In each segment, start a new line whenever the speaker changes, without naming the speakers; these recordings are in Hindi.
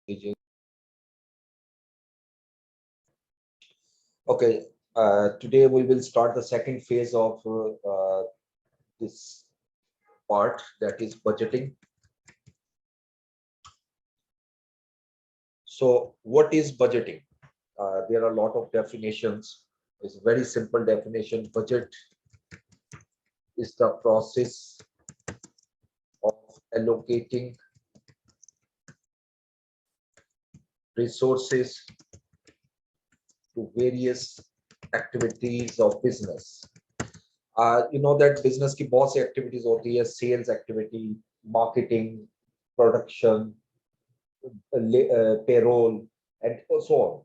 Okay, today we will start the second phase of this part, that is budgeting. So what is budgeting? There are a lot of definitions. It's a very simple definition. Budget is the process of allocating resources to various activities of business. You know that business की बहुत सी activities होती है, sales activity, marketing, production, payroll, and so on.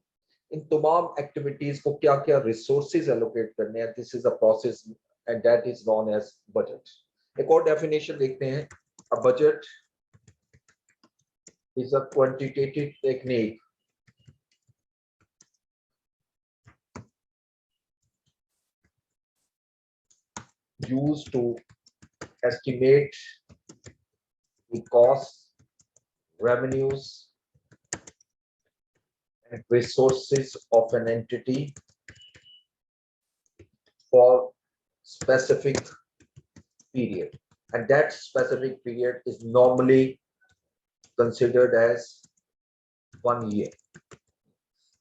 इन तमाम एक्टिविटीज को क्या क्या रिसोर्सेज एलोकेट करने हैं, this is a process and that is known as budget. एक और डेफिनेशन देखते हैं, a budget is a quantitative technique used to estimate the costs, revenues, and resources of an entity for specific period, and that specific period is normally considered as 1 year.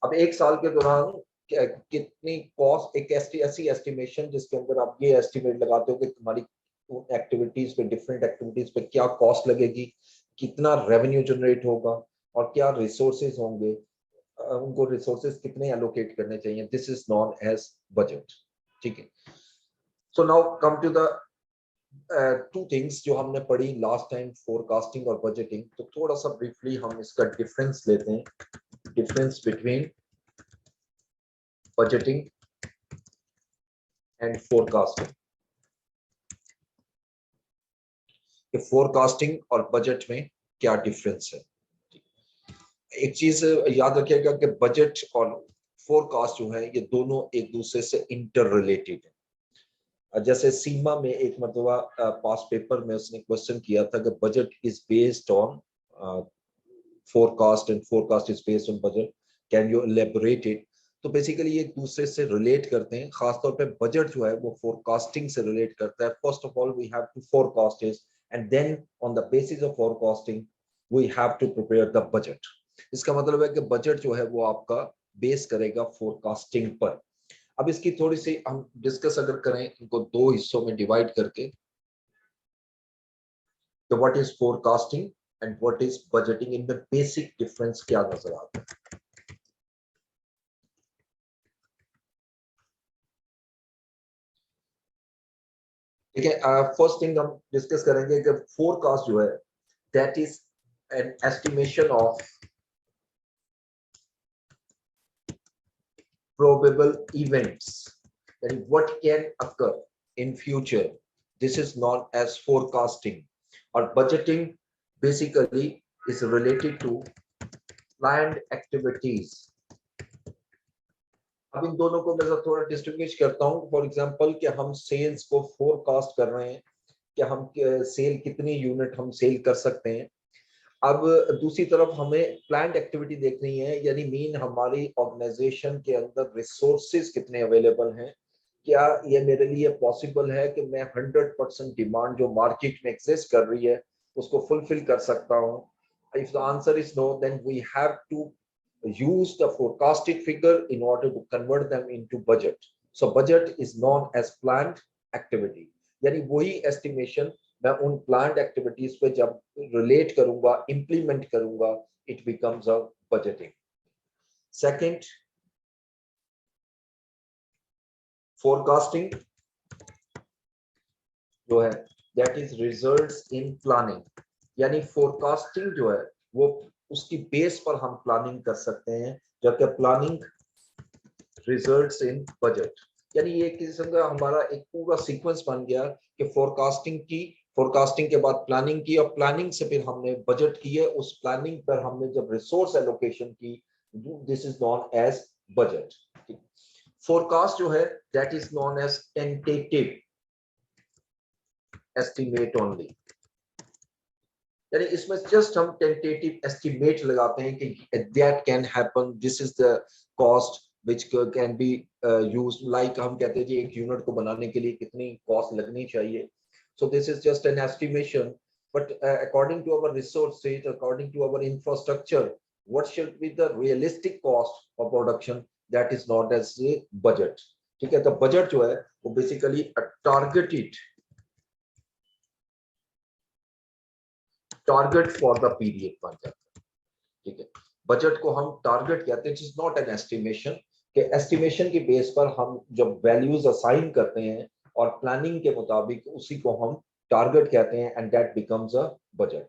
अब एक साल के दौरान कितनी कॉस्ट, एक ऐसी एस्टिमेशन जिसके अंदर आप ये एस्टिमेट लगाते हो कि तुम्हारी एक्टिविटीज पे, डिफरेंट एक्टिविटीज पे क्या कॉस्ट लगेगी, कितना रेवेन्यू जनरेट होगा और क्या रिसोर्सेज होंगे, उनको रिसोर्सेज कितने एलोकेट करने चाहिए, this is known as budget. ठीक है, so now come to the two things जो हमने पढ़ी लास्ट टाइम, फोरकास्टिंग और बजटिंग। तो थोड़ा सा ब्रीफली हम इसका डिफरेंस लेते हैं, difference between budgeting and forecasting। कि फोरकास्टिंग और बजट में क्या डिफरेंस है। एक चीज याद रखिएगा कि बजट और फोरकास्ट जो है ये दोनों एक दूसरे से इंटर रिलेटेड है। जैसे सीमा में एक मरतबा पास पेपर में उसने क्वेश्चन किया था कि budget is based on forecast and forecast is based on budget, can you elaborate it. तो बेसिकली ये एक दूसरे से रिलेट करते हैं, खासतौर पे बजट जो है वो फोरकास्टिंग से रिलेट करता है। First of all we have to forecast it and then on the basis of forecasting we have to prepare the budget. इसका मतलब है कि बजट जो है वो आपका बेस करेगा फोरकास्टिंग पर। अब इसकी थोड़ी सी हम डिस्कस अगर करें इनको दो हिस्सों में डिवाइड करके, तो what is forecasting and what is budgeting, in the basic difference क्या नजर आता है। ठीक है, फर्स्ट थिंग हम डिस्कस करेंगे कि फोरकास्ट जो है that is an estimation of probable events, that is what can occur in future, this is known as forecasting। or budgeting basically is related to planned activities। अब इन दोनों को मैं थोड़ा डिस्टिंग्विश करता हूं। फॉर एग्जांपल कि हम सेल्स को फोरकास्ट कर रहे हैं कि हम सेल कितनी यूनिट हम सेल कर सकते हैं। अब दूसरी तरफ हमें प्लान्ड एक्टिविटी देखनी है, यानी मीन हमारी ऑर्गेनाइजेशन के अंदर रिसोर्सेज कितने अवेलेबल हैं, क्या ये मेरे लिए पॉसिबल है कि मैं 100% डिमांड जो मार्केट में एग्जिस्ट कर रही है उसको फुलफिल कर सकता हूं। If the answer is no, then we have to use the forecasted figure in order to convert them into budget। so budget is known as planned activity, यानी वही estimation मैं उन planned activities पे जब relate करूंगा, implement करूंगा, it becomes a budgeting। second, forecasting जो है that is results in planning, यानी forecasting जो है वो उसकी बेस पर हम प्लानिंग कर सकते हैं, जबकि प्लानिंग रिजल्ट्स इन बजट। यानी ये किस्म का हमारा एक पूरा सीक्वेंस बन गया कि फोरकास्टिंग के बाद प्लानिंग की, और प्लानिंग से फिर हमने बजट की है, उस प्लानिंग पर हमने जब रिसोर्स एलोकेशन की, this is known as budget. Forecast जो है that is known as tentative estimate only. यानी इसमें जस्ट हम टेंटेटिव एस्टिमेट लगाते हैं कि that can happen, this is the cost which can be used, like हम कहते हैं जी एक यूनिट को बनाने के लिए कितनी कॉस्ट लगनी चाहिए. So this is just an estimation, but according to our resources, according to our infrastructure, what should be the realistic cost of production, that is not as a budget. ठीक है, तो बजट जो है वो basically targeted target for the period बन जाता है. ठीक है, बजट को हम टारगेट कहते हैं, it is not an estimation. के एस्टिमेशन के बेस पर हम जब वैल्यूज असाइन करते हैं और प्लानिंग के मुताबिक उसी को हम टारगेट कहते हैं, and that becomes a budget.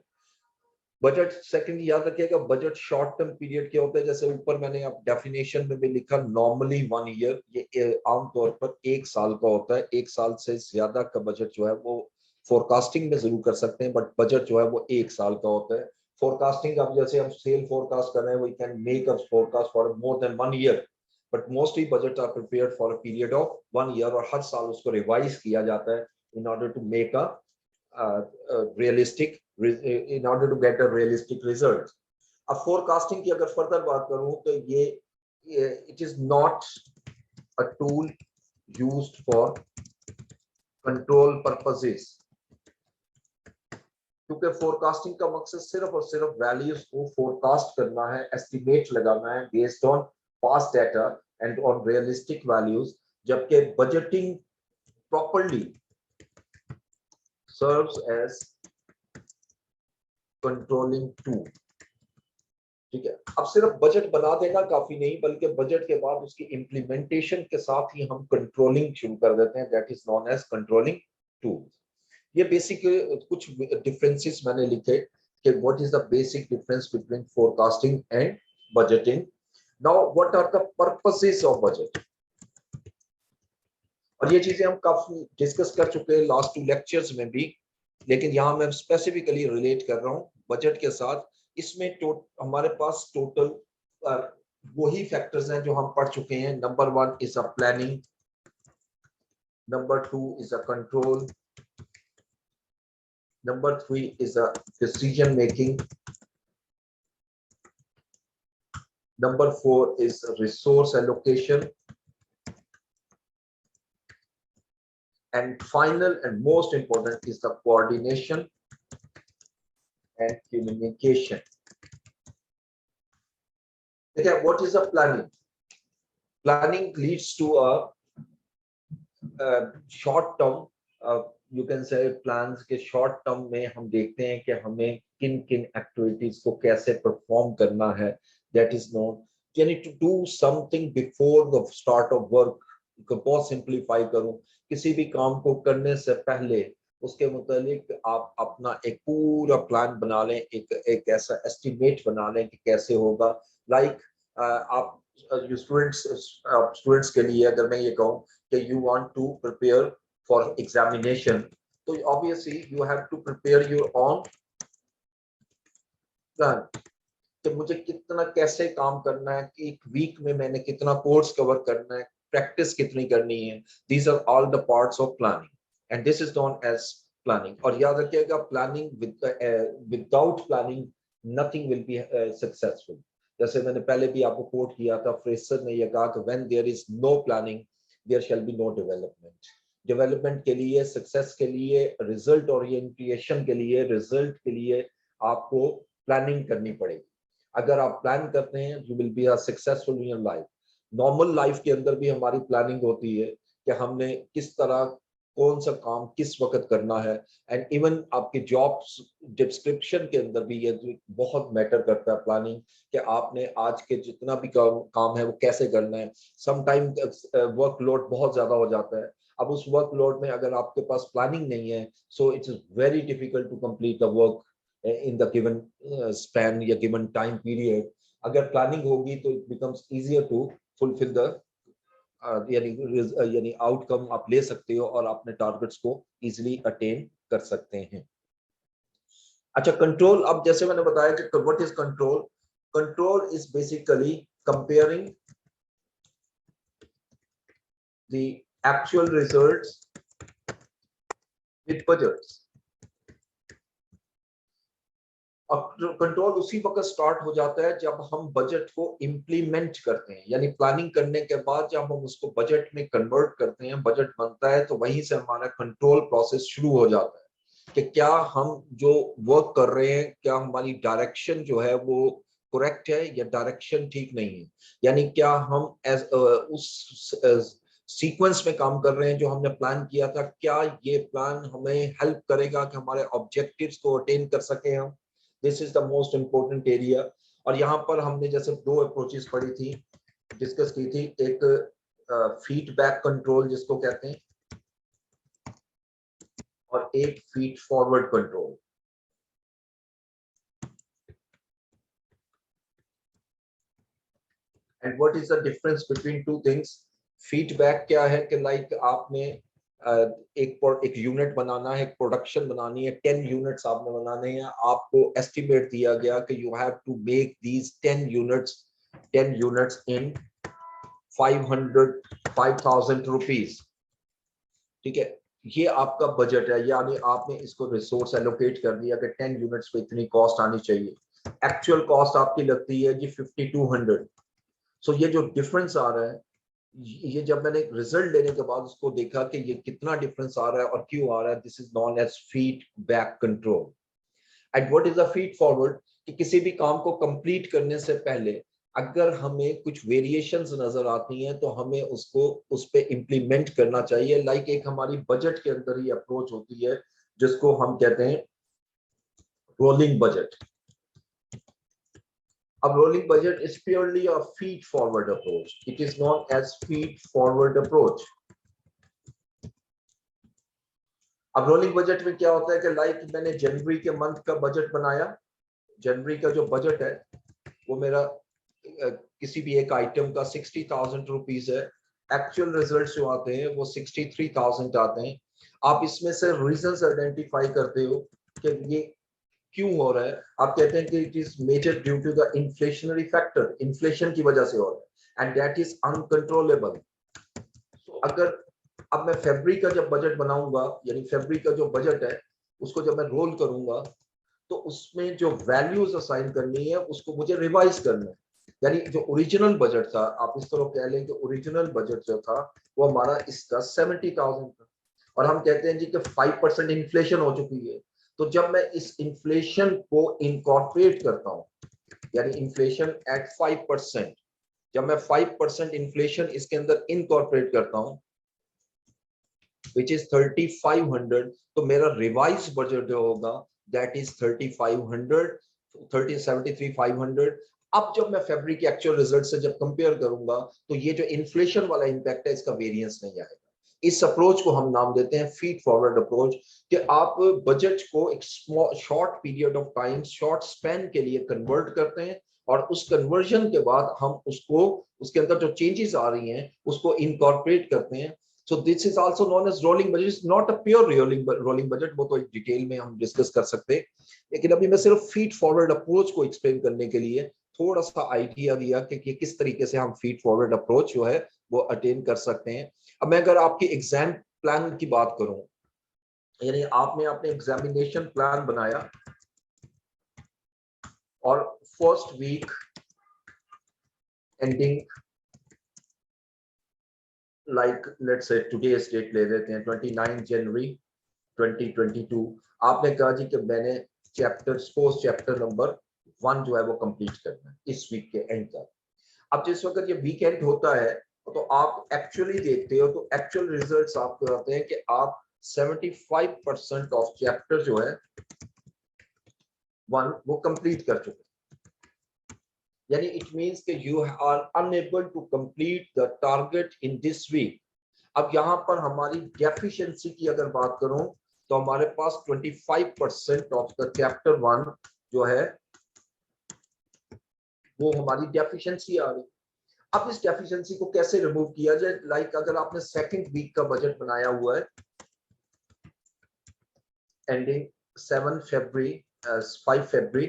Budget second याद रखिएगा, बजट शॉर्ट टर्म पीरियड क्या होता है, जैसे ऊपर मैंने आप डेफिनेशन में भी लिखा नॉर्मली 1 ईयर, ये आमतौर पर 1 साल का होता है. 1 साल से ज्यादा का बजट जो है वो फोरकास्टिंग में जरूर कर सकते हैं, बट बजट जो है वो 1 साल का होता है. फोरकास्टिंग, अब जैसे हम सेल फोरकास्ट कर रहे हैं, we can make a forecast for more than 1 year, but mostly budget are prepared for a period of 1 year, और हर साल उसको रिवाइज किया जाता है in order to make a realistic, in order to get a realistic result. अब forecasting की अगर further बात करूं तो ये it is not a tool used for control purposes, क्योंकि forecasting का मकसद सिर्फ और सिर्फ values को forecast करना है, estimate लगाना है based on past data and on realistic values, जबकि budgeting properly serves as controlling tool. ठीक है, अब सिर्फ बजट बना देना काफी नहीं, बल्कि बजट के बाद उसकी इम्प्लीमेंटेशन के साथ ही हम कंट्रोलिंग शुरू कर देते हैं, that is known as controlling tool. ये बेसिक कुछ डिफरेंसेस मैंने लिखे कि what is the basic difference between forecasting and budgeting. Now what are the purposes of budget, और ये चीजें हम काफी डिस्कस कर चुके हैं लास्ट 2 लेक्चर्स में भी, लेकिन यहाँ मैं स्पेसिफिकली रिलेट कर रहा हूँ बजट के साथ. इसमें हमारे पास टोटल वही फैक्टर्स हैं जो हम पढ़ चुके हैं. Number 1 is a planning, number 2 is a control, number 3 is a decision making, number 4 is resource allocation, and final and most important is the coordination and communication. Okay, what is the planning? Planning leads to a short term, you can say plans के short term में हम देखते हैं कि हमें किन किन activities को कैसे perform करना है, that is known. You need to do something before the start of work. बहुत सिंप्लीफाई करूं, किसी भी काम को करने से पहले उसके मुतालिक आप अपना एक पूरा प्लान बना लें, एक ऐसा एस्टिमेट बना लें कि कैसे होगा. लाइक आप स्टूडेंट्स के लिए अगर मैं ये कहूं कि you want to prepare for examination, तो obviously you have to prepare your own plan कि मुझे कितना कैसे काम करना है, कि एक वीक में मैंने कितना कोर्स कवर करना है, प्रैक्टिस कितनी करनी है. These are all the parts of planning, and this is known as planning. और याद रखिएगा, planning without planning nothing will be successful. जैसे मैंने पहले भी आपको कोट किया था, फ्रेसर ने यह कहा कि when there is no planning there shall be no development. Development के लिए, सक्सेस के लिए, रिजल्ट ओरिएंटेशन के लिए, रिजल्ट के लिए आपको प्लानिंग करनी पड़ेगी. अगर आप प्लान करते हैं, you will be successful in your life. Normal life के अंदर भी हमारी प्लानिंग होती है कि हमने किस तरह कौन सा काम किस वक्त करना है, एंड इवन आपके जॉब डिस्क्रिप्शन के अंदर भी ये बहुत मैटर करता है प्लानिंग, कि आपने आज के जितना भी काम है वो कैसे करना है. समटाइम वर्कलोड बहुत ज्यादा हो जाता है. अब उस वर्कलोड में अगर आपके पास प्लानिंग नहीं है, so it's very difficult to complete the work in the given span या given time period. अगर प्लानिंग होगी तो it becomes easier to fulfill the यानी आउटकम आप ले सकते हो और अपने टारगेट्स को इजीली अटेन कर सकते हैं. अच्छा, कंट्रोल. अब जैसे मैंने बताया कि what is control. Control is basically comparing the actual results with budgets. और कंट्रोल उसी वक्त स्टार्ट हो जाता है जब हम बजट को इम्प्लीमेंट करते हैं, यानी प्लानिंग करने के बाद जब हम उसको बजट में कन्वर्ट करते हैं, बजट बनता है, तो वहीं से हमारा कंट्रोल प्रोसेस शुरू हो जाता है कि क्या हम जो वर्क कर रहे हैं, क्या हमारी डायरेक्शन जो है वो करेक्ट है या डायरेक्शन ठीक नहीं है, यानी क्या हम उस सीक्वेंस में काम कर रहे हैं जो हमने प्लान किया था, क्या ये प्लान हमें हेल्प करेगा कि हमारे ऑब्जेक्टिव्स को अटेन कर सके हम। This is the most important area. और यहाँ पर हमने जैसे दो अप्रोचेस पढ़ी थी, डिस्कस की थी, एक फीडबैक कंट्रोल जिसको कहते हैं, और एक feed forward control. And what is the difference between two things? Feedback क्या है कि लाइक आपने एक यूनिट बनाना है, एक प्रोडक्शन बनानी है, 10 यूनिट्स आपने बनाने हैं, आपको एस्टिमेट दिया गया कि you have to make these 10 units in 5,000 rupees. ठीक है, ये आपका बजट है, यानी आपने इसको रिसोर्स एलोकेट कर दिया कि 10 यूनिट्स पे इतनी कॉस्ट आनी चाहिए। एक्चुअल कॉस्ट आपकी लगती है जी 5,200। सो ये जो डिफरेंस आ रहा है, ये जब मैंने रिजल्ट लेने के बाद उसको देखा कि ये कितना डिफरेंस आ रहा है और क्यों आ रहा है, this is known as feedback control. And what is the feed forward? कि किसी भी काम को कंप्लीट करने से पहले अगर हमें कुछ वेरिएशंस नजर आती हैं तो हमें उसको उस पे इम्प्लीमेंट करना चाहिए। लाइक एक हमारी बजट के अंदर ही अप्रोच होती है जिसको हम कहते हैं रोलिंग बजट। अब rolling budget is purely a feed forward approach. It is known as feed forward approach. अब रोलिंग बजट में क्या होता है कि लाइक मैंने जनवरी के मंथ का बजट बनाया, जनवरी का जो बजट है वो मेरा किसी भी एक आइटम का 60,000 रुपीज है। एक्चुअल रिजल्ट जो आते हैं वो 63,000 आते हैं। आप इसमें से रीजंस आइडेंटिफाई करते हो कि ये क्यों हो रहा है। आप कहते हैं कि it is major due to the inflationary factor, inflation की वजह से हो रहा है, एंड दैट इज अनकंट्रोलेबल। अगर अब मैं फरवरी का जब बजट बनाऊंगा, यानी फरवरी का जो बजट है उसको जब मैं रोल करूंगा, तो उसमें जो वैल्यूज असाइन करनी है उसको मुझे रिवाइज करना है। यानी जो ओरिजिनल बजट था, आप इस तरह कह लें कि ओरिजिनल बजट जो था वो हमारा इसका 70,000 था, और हम कहते हैं जी कि 5% इन्फ्लेशन हो चुकी है। तो जब मैं इस इन्फ्लेशन को इनकॉर्पोरेट करता हूँ, यानी इन्फ्लेशन एट 5%, जब मैं 5% इन्फ्लेशन इसके अंदर इनकॉर्पोरेट करता हूँ विच इज 3,500, तो मेरा रिवाइज बजट जो होगा दैट इज 3,500, 73,500। अब जब मैं फरवरी के एक्चुअल रिजल्ट से जब कंपेयर करूंगा तो ये जो इन्फ्लेशन वाला इंपैक्ट है इसका वेरिएंस नहीं आएगा। इस अप्रोच को हम नाम देते हैं फीड फॉरवर्ड अप्रोच, कि आप बजट को एक short period of time, short span के लिए कन्वर्ट करते हैं, और उस कन्वर्जन के बाद हम उसको, उसके अंदर जो चेंजेस आ रही हैं उसको इनकॉर्पोरेट करते हैं। So this is also known as rolling budget. It's not a pure rolling budget, वो तो एक डिटेल में हम डिस्कस कर सकते हैं, लेकिन अभी मैं सिर्फ फीड फॉरवर्ड अप्रोच को एक्सप्लेन करने के लिए थोड़ा सा आइडिया दिया कि किस तरीके से हम फीड फॉरवर्ड अप्रोच जो है वो अटेन कर सकते हैं। अब मैं अगर आपकी एग्जाम प्लान की बात करूं, यानी आपने अपने एग्जामिनेशन प्लान बनाया और first week ending, like let's say today's date ले लेते हैं 29 जनवरी 2022, आपने कहा जी कि मैंने चैप्टर नंबर 1 जो है वो कंप्लीट करना है इस वीक के एंड तक। अब जिस वक्त ये वीकेंड होता है तो आप एक्चुअली देखते हो तो एक्चुअल रिजल्ट्स आपको आते हैं कि आप 75% ऑफ चैप्टर जो है 1 वो कंप्लीट कर चुके हैं। यानी इट मींस कि you are unable to complete the target in this week. अब यहाँ पर हमारी डेफिशिएंसी की अगर बात करूं तो हमारे पास 25% ऑफ द चैप्टर 1 जो है वो हमारी डेफिशिएंसी आ रही। अब इस डेफिशिएंसी को कैसे रिमूव किया जाए? लाइक अगर आपने सेकंड वीक का बजट बनाया हुआ है एंडिंग 7 फरवरी 5 फरवरी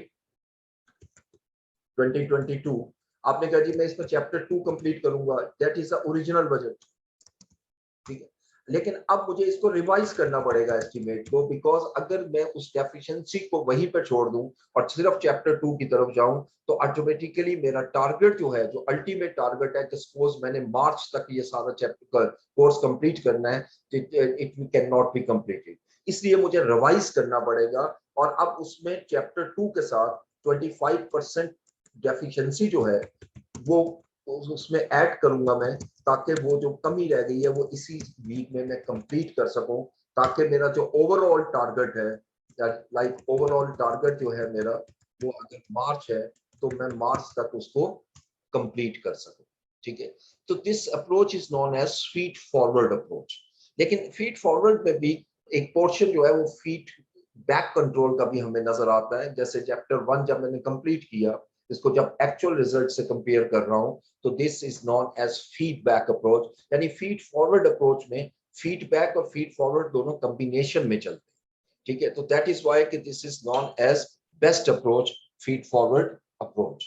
2022, आपने कहा जी मैं इसमें चैप्टर 2 कंप्लीट करूंगा, that is the original budget. ठीक है, लेकिन अब मुझे इसको रिवाइज करना पड़ेगा एस्टिमेट को, बिकॉज अगर मैं उस डेफिशिएंसी को वहीं पे छोड़ दूं और सिर्फ चैप्टर 2 की तरफ जाऊं तो ऑटोमेटिकली मेरा टारगेट जो है, जो अल्टीमेट टारगेट है कि सपोज मैंने मार्च तक ये सारा चैप्टर कोर्स कंप्लीट करना है, it can not be completed. इसलिए मुझे रिवाइज करना पड़ेगा और अब उसमें चैप्टर 2 के साथ 25% डेफिशिएंसी जो है वो उसमें ऐड करूंगा मैं, ताकि वो जो कमी रह गई है वो इसी वीक में मैं कंप्लीट कर सकूं, ताकि मेरा जो ओवरऑल टारगेट है, लाइक ओवरऑल टारगेट जो है मेरा, वो अगर मार्च है तो मैं मार्च तक उसको कंप्लीट कर सकूं। ठीक है, तो this approach is known as feed forward approach. लेकिन फीड फॉरवर्ड में भी एक पोर्शन जो है वो फीड बैक कंट्रोल का भी हमें नजर आता है। जैसे चैप्टर 1 जब मैंने कंप्लीट किया, इसको जब एक्चुअल रिजल्ट से कंपेयर कर रहा हूं, तो this is known as feedback approach. यानी फीड फॉरवर्ड अप्रोच में फीडबैक और फीड फॉरवर्ड दोनों कॉम्बिनेशन में चलते हैं। ठीक है, तो दैट इज व्हाई कि this is known as best approach, feed forward approach.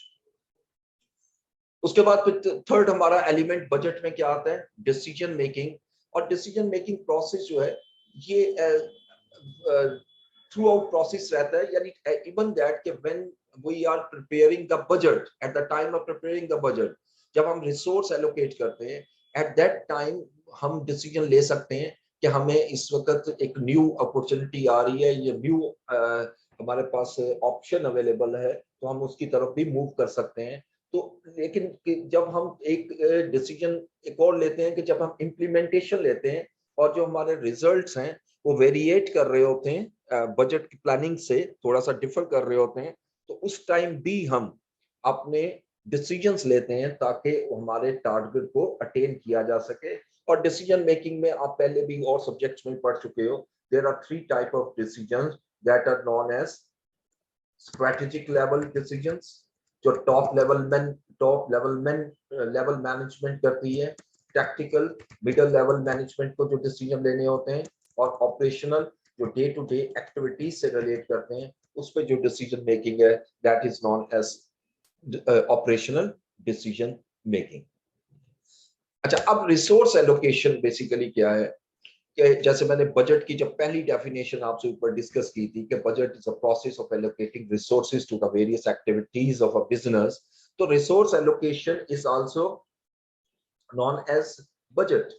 उसके बाद फिर थर्ड हमारा एलिमेंट बजट में क्या आता है, डिसीजन मेकिंग। और डिसीजन मेकिंग प्रोसेस जो है ये थ्रू आउट प्रोसेस रहता है। यानी इवन दैट कि when we are preparing the budget, at the time of preparing the budget, जब हम रिसोर्स एलोकेट करते हैं, एट दैट टाइम हम डिसीजन ले सकते हैं कि हमें इस वक्त एक न्यू अपॉर्चुनिटी आ रही है, ये न्यू हमारे पास ऑप्शन अवेलेबल है, तो हम उसकी तरफ भी मूव कर सकते हैं। तो लेकिन जब हम एक डिसीजन एक और लेते हैं कि जब हम इम्प्लीमेंटेशन लेते हैं और जो हमारे रिजल्ट्स हैं वो वेरिएट कर रहे होते हैं, बजट की प्लानिंग से थोड़ा सा डिफर कर रहे होते हैं, तो उस टाइम भी हम अपने डिसीजंस लेते हैं ताकि हमारे टारगेट को अटेन किया जा सके। और डिसीजन मेकिंग में आप पहले भी और सब्जेक्ट्स में पढ़ चुके हो, there are 3 type of decisions that are known as strategic level decisions, जो टॉप लेवल मैनेजमेंट करती है, टैक्टिकल मिडिल लेवल मैनेजमेंट को जो डिसीजन लेने होते हैं, और ऑपरेशनल जो डे टू डे एक्टिविटीज से रिलेट करते हैं, उस पे जो डिसीजन मेकिंग है, that is known as operational decision making. अच्छा, अब रिसोर्स एलोकेशन बेसिकली क्या है कि जैसे मैंने बजट की जब पहली डेफिनेशन आपसे ऊपर डिस्कस की थी कि budget is a process of allocating resources to the various activities of a business, तो resource allocation is also known as budget.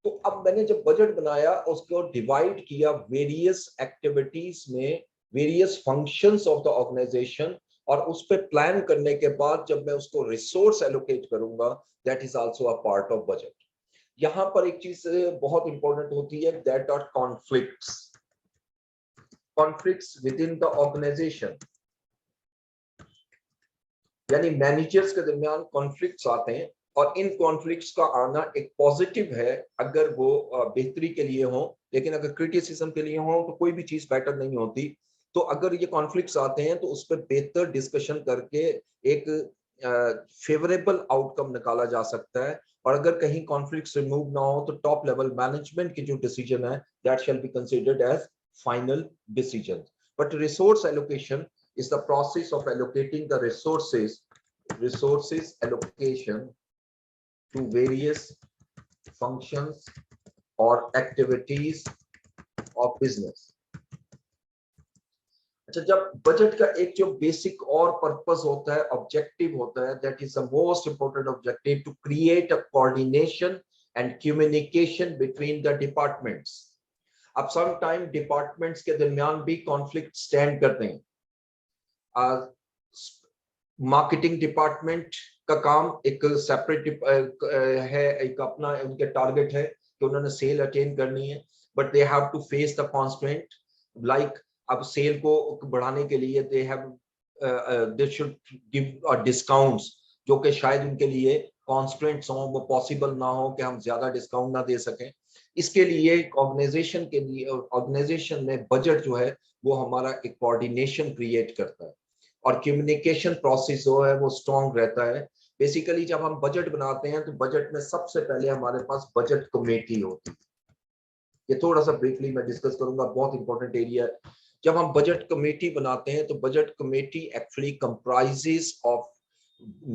तो अब मैंने जब बजट बनाया उसको डिवाइड किया वेरियस एक्टिविटीज में, various functions of the organisation, और उस पे प्लान करने के बाद जब मैं उसको रिसोर्स एलोकेट करूंगा, that is also a part of budget. यहां पर एक चीज बहुत इंपॉर्टेंट होती है, that are conflicts within the organization. यानी मैनेजर्स के दरमियान कॉन्फ्लिक्ट्स आते हैं, और इन कॉन्फ्लिक्ट्स का आना एक पॉजिटिव है अगर वो बेहतरी के लिए हो, लेकिन अगर क्रिटिसिज्म के लिए हो तो कोई भी चीज बेटर नहीं होती। तो अगर ये कॉन्फ्लिक्ट्स आते हैं तो उस पर बेहतर डिस्कशन करके एक फेवरेबल आउटकम निकाला जा सकता है। और अगर कहीं कॉन्फ्लिक्ट्स रिमूव ना हो तो टॉप लेवल मैनेजमेंट की जो डिसीजन है, that shall be considered as final decision. But resource allocation is the process of allocating the resources allocation to various functions or activities of business। अच्छा, जब बजट का एक जो बेसिक और पर्पस होता है, ऑब्जेक्टिव होता है, that is the most important objective, to create a coordination and communication between the departments. अब सम टाइम डिपार्टमेंट्स के दरमियान भी कॉन्फ्लिक्ट स्टैंड करते हैं। मार्केटिंग डिपार्टमेंट का काम एक सेपरेट है, एक अपना उनके टारगेट है कि उन्होंने सेल अटेन करनी है, but they have to face the constant, like अब सेल को बढ़ाने के लिए दे शुड गिव डिस्काउंट्स, जो कि शायद उनके लिए कॉन्स्टेंट्स हो, वो पॉसिबल ना हो कि हम ज्यादा डिस्काउंट ना दे सकें। इसके लिए ऑर्गेनाइजेशन के लिए, ऑर्गेनाइजेशन में बजट जो है वो हमारा एक कोऑर्डिनेशन क्रिएट करता है, और कम्युनिकेशन प्रोसेस जो है वो स्ट्रॉन्ग रहता है। बेसिकली जब हम बजट बनाते हैं तो बजट में सबसे पहले हमारे पास बजट कमेटी होती है। ये थोड़ा सा ब्रीफली मैं डिस्कस करूंगा, बहुत इंपॉर्टेंट एरिया है। जब हम बजट कमेटी बनाते हैं तो budget committee actually comprises of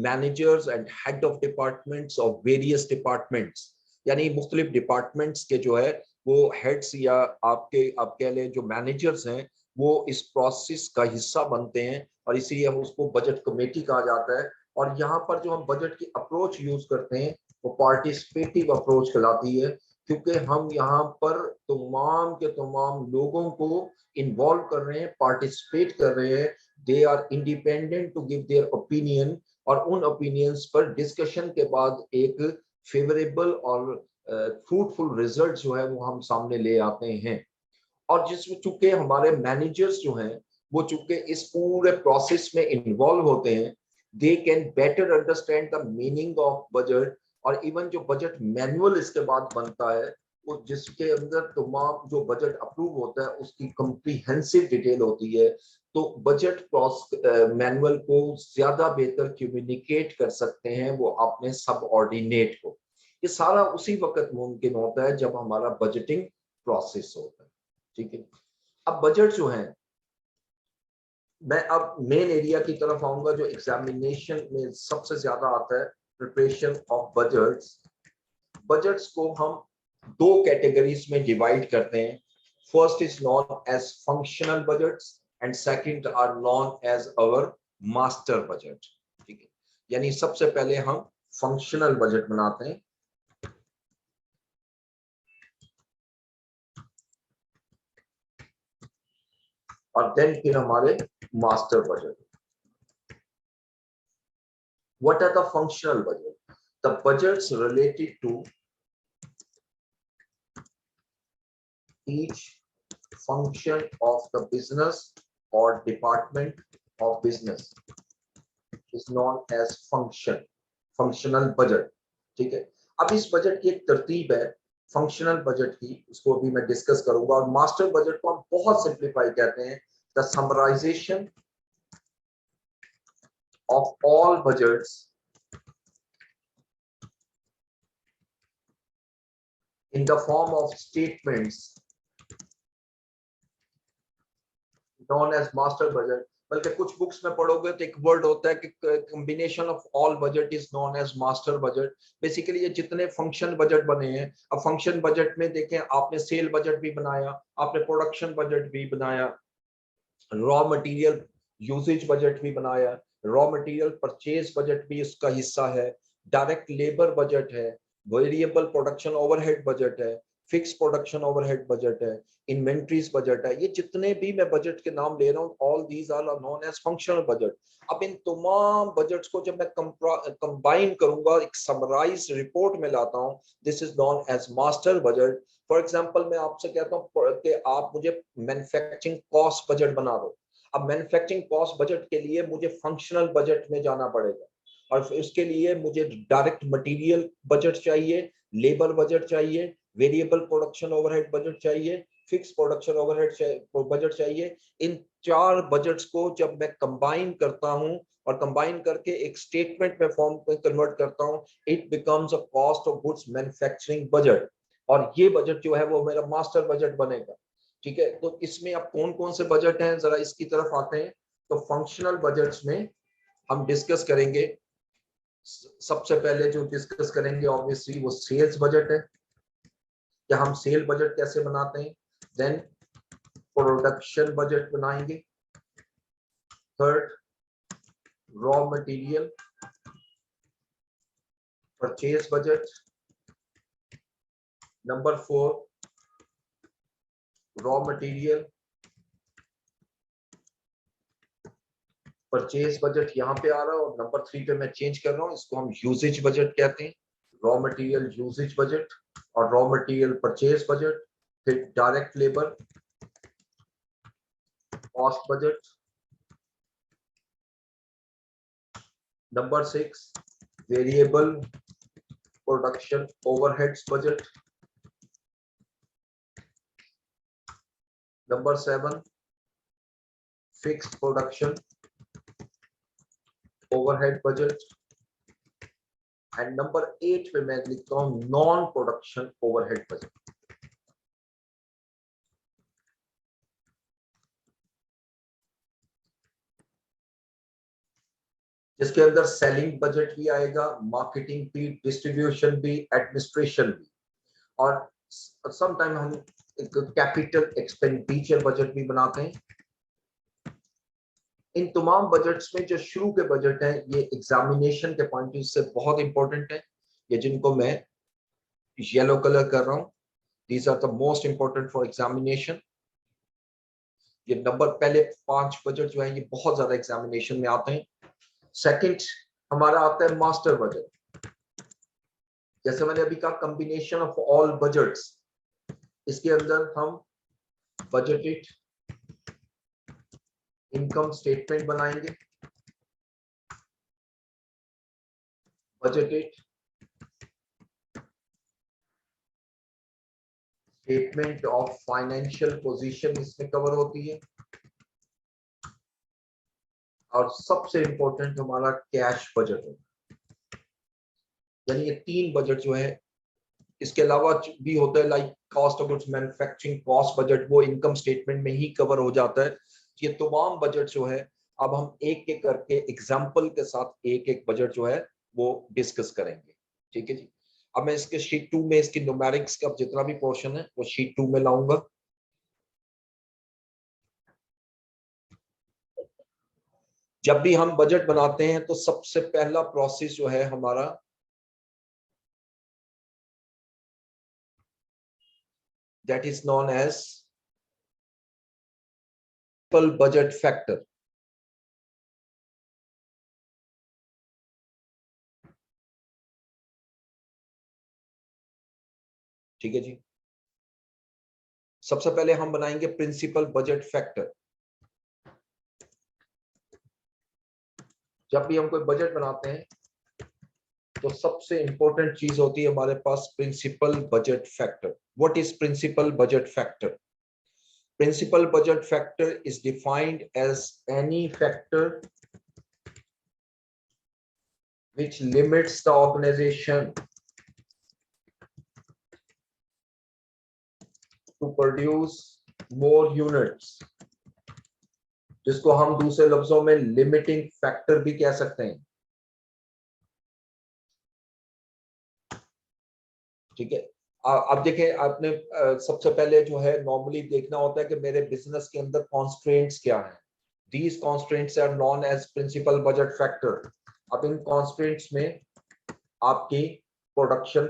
managers and head of departments of various departments. यानी मुख्तलिफ डिपार्टमेंट्स के जो है वो हेड्स या आपके आप कह लें जो मैनेजर्स हैं वो इस प्रोसेस का हिस्सा बनते हैं, और इसीलिए हम उसको बजट कमेटी कहा जाता है। और यहाँ पर जो हम बजट की अप्रोच यूज करते हैं वो पार्टिसिपेटिव अप्रोच कहलाती है, क्योंकि हम यहाँ पर तमाम के तमाम लोगों को इन्वॉल्व कर रहे हैं, पार्टिसिपेट कर रहे हैं। They are independent to give their opinion, और उन ओपिनियंस पर डिस्कशन के बाद एक फेवरेबल और फ्रूटफुल रिजल्ट जो है वो हम सामने ले आते हैं। और जिसमें चूंकि हमारे मैनेजर्स जो हैं वो चूंकि इस पूरे प्रोसेस में इन्वॉल्व होते हैं, they can better understand the meaning of budget. और इवन जो बजट मैनुअल इसके बाद बनता है वो जिसके अंदर तमाम जो बजट अप्रूव होता है उसकी कंप्रीहेंसिव डिटेल होती है, तो बजट मैनुअल को ज्यादा बेहतर कम्युनिकेट कर सकते हैं वो अपने सब ऑर्डिनेट को। ये सारा उसी वक्त मुमकिन होता है जब हमारा बजटिंग प्रोसेस होता है। ठीक है, अब बजट जो है, मैं अब मेन एरिया की तरफ आऊंगा जो एग्जामिनेशन में सबसे ज्यादा आता है, प्रिपरेशन ऑफ बजट्स। बजट्स को हम दो कैटेगरीज में डिवाइड करते हैं। First is known as functional budgets and second are known as our master budget. ठीक है, यानी सबसे पहले हम फंक्शनल बजट बनाते हैं और देन फिर हमारे master budget. What are the functional budget? The budgets related to each function of the business or department of business is known as functional budget. ठीक है, अब इस बजट की एक तरतीब है फंक्शनल बजट की, उसको अभी मैं डिस्कस करूंगा। और मास्टर बजट को हम बहुत सिंप्लीफाई कहते हैं, the summarization of all budgets in the form of statements known as master budget। बल्कि कुछ बुक्स में पढ़ोगे तो एक वर्ड होता है कि combination of all budget is known as master budget. Basically ये जितने फंक्शन बजट बने हैं, अब फंक्शन बजट में देखें आपने सेल बजट भी बनाया, आपने प्रोडक्शन बजट भी बनाया, रॉ मटेरियल यूसेज बजट भी बनाया, रॉ मटेरियल परचेज बजट भी उसका हिस्सा है, डायरेक्ट लेबर बजट है, वेरिएबल प्रोडक्शन ओवरहेड बजट है, फिक्स प्रोडक्शन ओवरहेड बजट है, इन्वेंट्रीज बजट है। ये जितने भी मैं बजट के नाम ले रहा हूँ, all these are known as functional budget. अब इन तमाम बजट्स को जब मैं कंबाइन करूंगा, एक समराइज रिपोर्ट में लाता हूँ, this is known as master budget. For example मैं आपसे कहता हूँ कि आप मुझे मैन्युफैक्चरिंग कॉस्ट बजट बना दो। अब मैन्युफैक्चरिंग कॉस्ट बजट के लिए मुझे फंक्शनल बजट में जाना पड़ेगा, और इसके लिए मुझे डायरेक्ट मटेरियल बजट चाहिए, लेबर बजट चाहिए, वेरिएबल प्रोडक्शन ओवरहेड बजट चाहिए, फिक्स प्रोडक्शन ओवरहेड बजट चाहिए। इन चार बजट्स को जब मैं कंबाइन करता हूं और कंबाइन करके एक स्टेटमेंट में फॉर्म में कन्वर्ट करता हूं, it becomes a cost of goods manufacturing budget, और ये बजट जो है वो मेरा मास्टर बजट बनेगा। ठीक है, तो इसमें अब कौन कौन से बजट हैं जरा इसकी तरफ आते हैं। तो फंक्शनल बजट्स में हम डिस्कस करेंगे, सबसे पहले जो डिस्कस करेंगे ऑब्वियसली वो सेल्स बजट है, कि हम सेल बजट कैसे बनाते हैं। देन प्रोडक्शन बजट बनाएंगे। Third, raw material purchase budget. Number 4, raw material purchase budget यहाँ पे आ रहा है, और नंबर 3 पे मैं चेंज कर रहा हूँ, इसको हम यूसेज बजट कहते हैं। रॉ मटेरियल यूसेज बजट और रॉ मटेरियल परचेज बजट, फिर direct labour cost budget. Number 6, variable production overheads budget. Number 7, fixed production overhead budget. And number 8 पे मैं लिखता हूं नॉन प्रोडक्शन ओवरहेड बजट। जिसके अंदर सेलिंग बजट भी आएगा, मार्केटिंग भी, डिस्ट्रीब्यूशन भी, एडमिनिस्ट्रेशन भी। और समटाइम हम कैपिटल एक्सपेंडिचर बजट भी बनाते हैं। इन तमाम बजट्स में जो शुरू के बजट हैं ये एग्जामिनेशन के पॉइंट ऑफ व्यू से बहुत इंपॉर्टेंट है, ये जिनको मैं येलो कलर कर रहा हूं, these are the most important for examination. ये नंबर पहले 5 बजट जो है ये बहुत ज्यादा एग्जामिनेशन में आते हैं। सेकंड हमारा आता है मास्टर बजट। जैसे मैंने अभी कहा कॉम्बिनेशन ऑफ ऑल बजट्स, इसके अंदर हम बजटेड इनकम स्टेटमेंट बनाएंगे, budgeted statement of financial position इसमें कवर होती है, और सबसे इंपॉर्टेंट हमारा कैश बजट है। यानी ये 3 बजट जो है, इसके अलावा भी होता है like cost of goods manufacturing cost budget, वो इनकम स्टेटमेंट में ही कवर हो जाता है। ये तमाम बजट जो है अब हम एक एक करके एग्जांपल के साथ एक एक बजट जो है वो डिस्कस करेंगे। ठीक है जी। अब मैं इसके शीट 2 में इसकी न्यूमेरिक्स का जितना भी पोर्शन है वो शीट 2 में लाऊंगा। जब भी हम बजट बनाते हैं तो सबसे पहला प्रोसेस जो है हमारा that is known as budget factor। ठीक है जी। सबसे पहले हम बनाएंगे प्रिंसिपल बजट फैक्टर। जब भी हम कोई बजट बनाते हैं तो सबसे इंपॉर्टेंट चीज होती है हमारे पास principal budget factor. What is principal budget factor? Principal budget factor is defined as any factor which limits the organization to produce more units, जिसको हम दूसरे लफ्जों में लिमिटिंग फैक्टर भी कह सकते हैं। ठीक है। अब देखें आपने सबसे पहले जो है नॉर्मली देखना होता है कि मेरे बिजनेस के अंदर कॉन्स्ट्रेंट्स क्या हैं। These constraints are known as principal budget factor। अब इन कॉन्स्ट्रेंट्स में आपकी प्रोडक्शन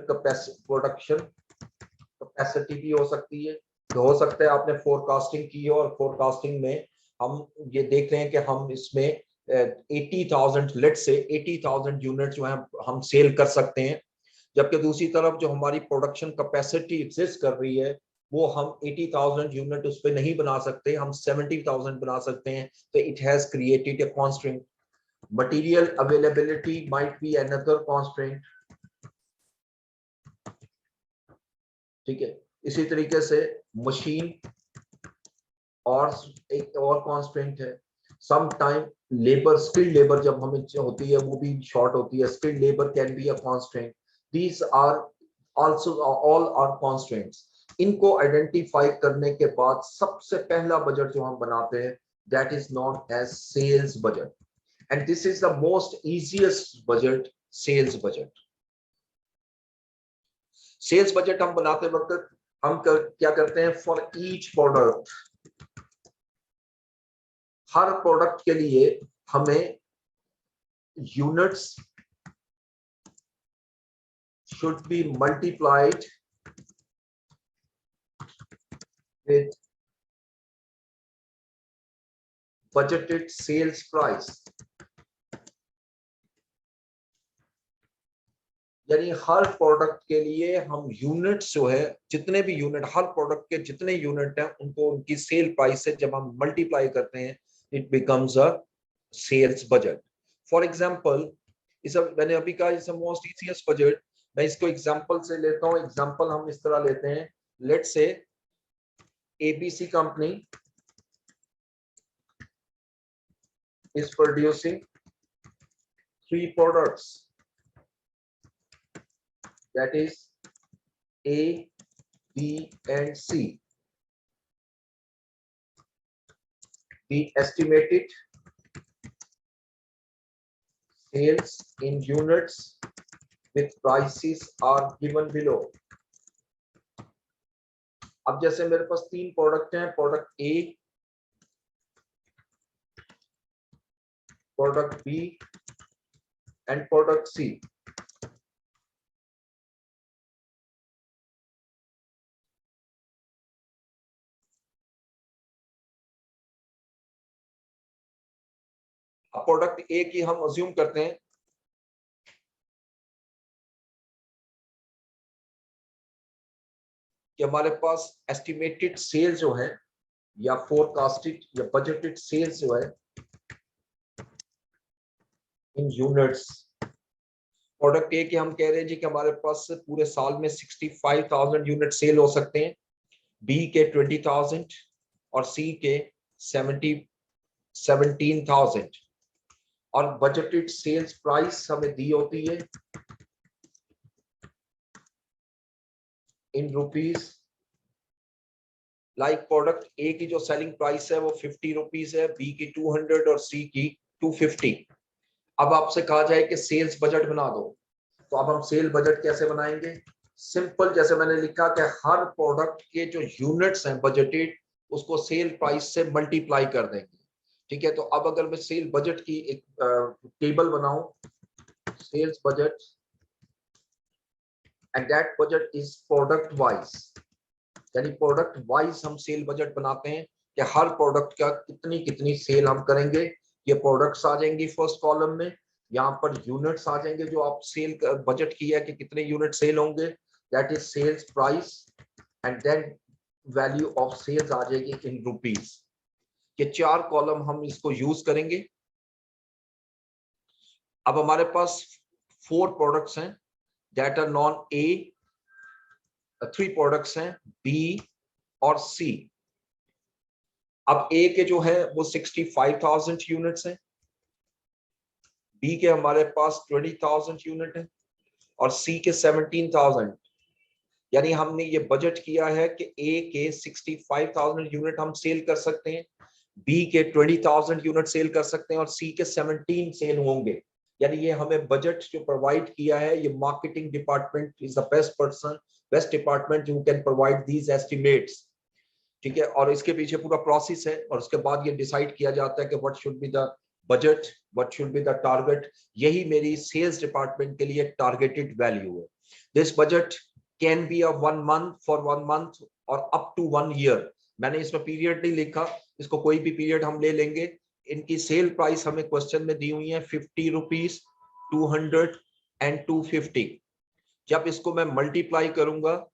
कैपेसिटी भी हो सकती है। तो हो सकता है आपने फोरकास्टिंग की हो और फोरकास्टिंग में हम ये देख रहे हैं कि हम इसमें 80,000 लेट से 80,000 यूनिट जो है हम सेल कर सकते हैं, जबकि दूसरी तरफ जो हमारी प्रोडक्शन कैपेसिटी एग्जिस्ट कर रही है वो हम 80,000 यूनिट उस पर नहीं बना सकते, हम 70,000 बना सकते हैं। तो it has created a constraint. Material availability might be another constraint. ठीक है। इसी तरीके से मशीन और एक और कॉन्स्ट्रेंट है। Some time labour, skilled labour जब हमें होती है वो भी शॉर्ट होती है, skilled labour can be a constraint. These are also all are constraints. इनको आइडेंटिफाई करने के बाद सबसे पहला बजट जो हम बनाते हैं that is known as sales budget, and this is the most easiest budget, sales budget. Sales budget हम बनाते वक्त क्या करते हैं, फॉर ईच प्रोडक्ट, हर प्रोडक्ट के लिए हमें units should be multiplied with budgeted sales price। यानी हर प्रोडक्ट के लिए हम यूनिट्स जो है, जितने भी यूनिट, हर प्रोडक्ट के जितने यूनिट हैं उनको उनकी सेल प्राइस से जब हम मल्टीप्लाई करते हैं it becomes a sales budget. For example इस मैंने अभी कहा इज मोस्ट इजीएस्ट बजट। मैं इसको एग्जांपल से लेता हूं। एग्जांपल हम इस तरह लेते हैं, let's say ABC company is producing 3 products, that is A, B and C. The estimated sales in units with prices are given below। अब जैसे मेरे पास 3 प्रोडक्ट हैं, product A, product B and product C. अब प्रोडक्ट ए की हम अज्यूम करते हैं कि हमारे पास एस्टिमेटेड सेल जो है या फोरकास्टेड या बजटेड सेल्स जो है इन यूनिट्स, प्रोडक्ट ए के हम कह रहे हैं जी कि हमारे पास पूरे साल में 65,000 यूनिट सेल हो सकते हैं, बी के 20,000 और सी के 17,000 और बजटेड सेल्स प्राइस हमें दी होती है इन रुपीस। लाइक प्रोडक्ट ए की जो सेलिंग प्राइस है वो 50 रुपीज है, बी की 200 और सी की 250। अब आपसे कहा जाए कि सेल्स बजट बना दो, तो अब हम सेल बजट कैसे बनाएंगे? सिंपल, जैसे मैंने लिखा कि हर प्रोडक्ट के जो यूनिट्स हैं बजटेड, उसको सेल प्राइस से मल्टीप्लाई कर देंगे। ठीक है, तो अब अगर मैं सेल बजट की एक टेबल बनाऊं, sales budget and that budget is product wise, यानी प्रोडक्ट वाइज हम सेल बजट बनाते हैं कि हर प्रोडक्ट का कितनी कितनी सेल हम करेंगे। ये प्रोडक्ट्स आ जाएंगी फर्स्ट कॉलम में, यहाँ पर यूनिट्स आ जाएंगे जो आप सेल बजट किया है कि कितने यूनिट सेल होंगे, that is sales price, and then value of sales आ जाएगी इन रुपीस। ये 4 कॉलम हम इसको यूज करेंगे। अब हमारे पास 4 products that are non A ए, 3 प्रोडक्ट्स हैं बी और सी। अब ए के जो है वो 65,000 यूनिट्स हैं, बी के हमारे पास 20,000 यूनिट है और सी के 17,000। यानी हमने ये बजट किया है कि ए के 65,000 यूनिट हम सेल कर सकते हैं, बी के 20,000 यूनिट सेल कर सकते हैं और सी के 17 सेल होंगे। यानी ये हमें बजट जो प्रोवाइड किया है, ये marketing department is the best person, best department who can provide these estimates. ठीक है, और इसके पीछे पूरा प्रोसेस है और उसके बाद ये डिसाइड किया जाता है कि what should be the budget, what should be the target. यही मेरी सेल्स डिपार्टमेंट के लिए टारगेटेड वैल्यू है। This budget can be a 1 month for 1 month और अप टू 1 ईयर। मैंने इसमें पीरियड नहीं लिखा, इसको कोई भी पीरियड हम ले लेंगे। इनकी सेल प्राइस हमें क्वेश्चन में दी हुई है 50 रुपीज, 200 एंड 250। जब इसको मैं मल्टीप्लाई करूंगा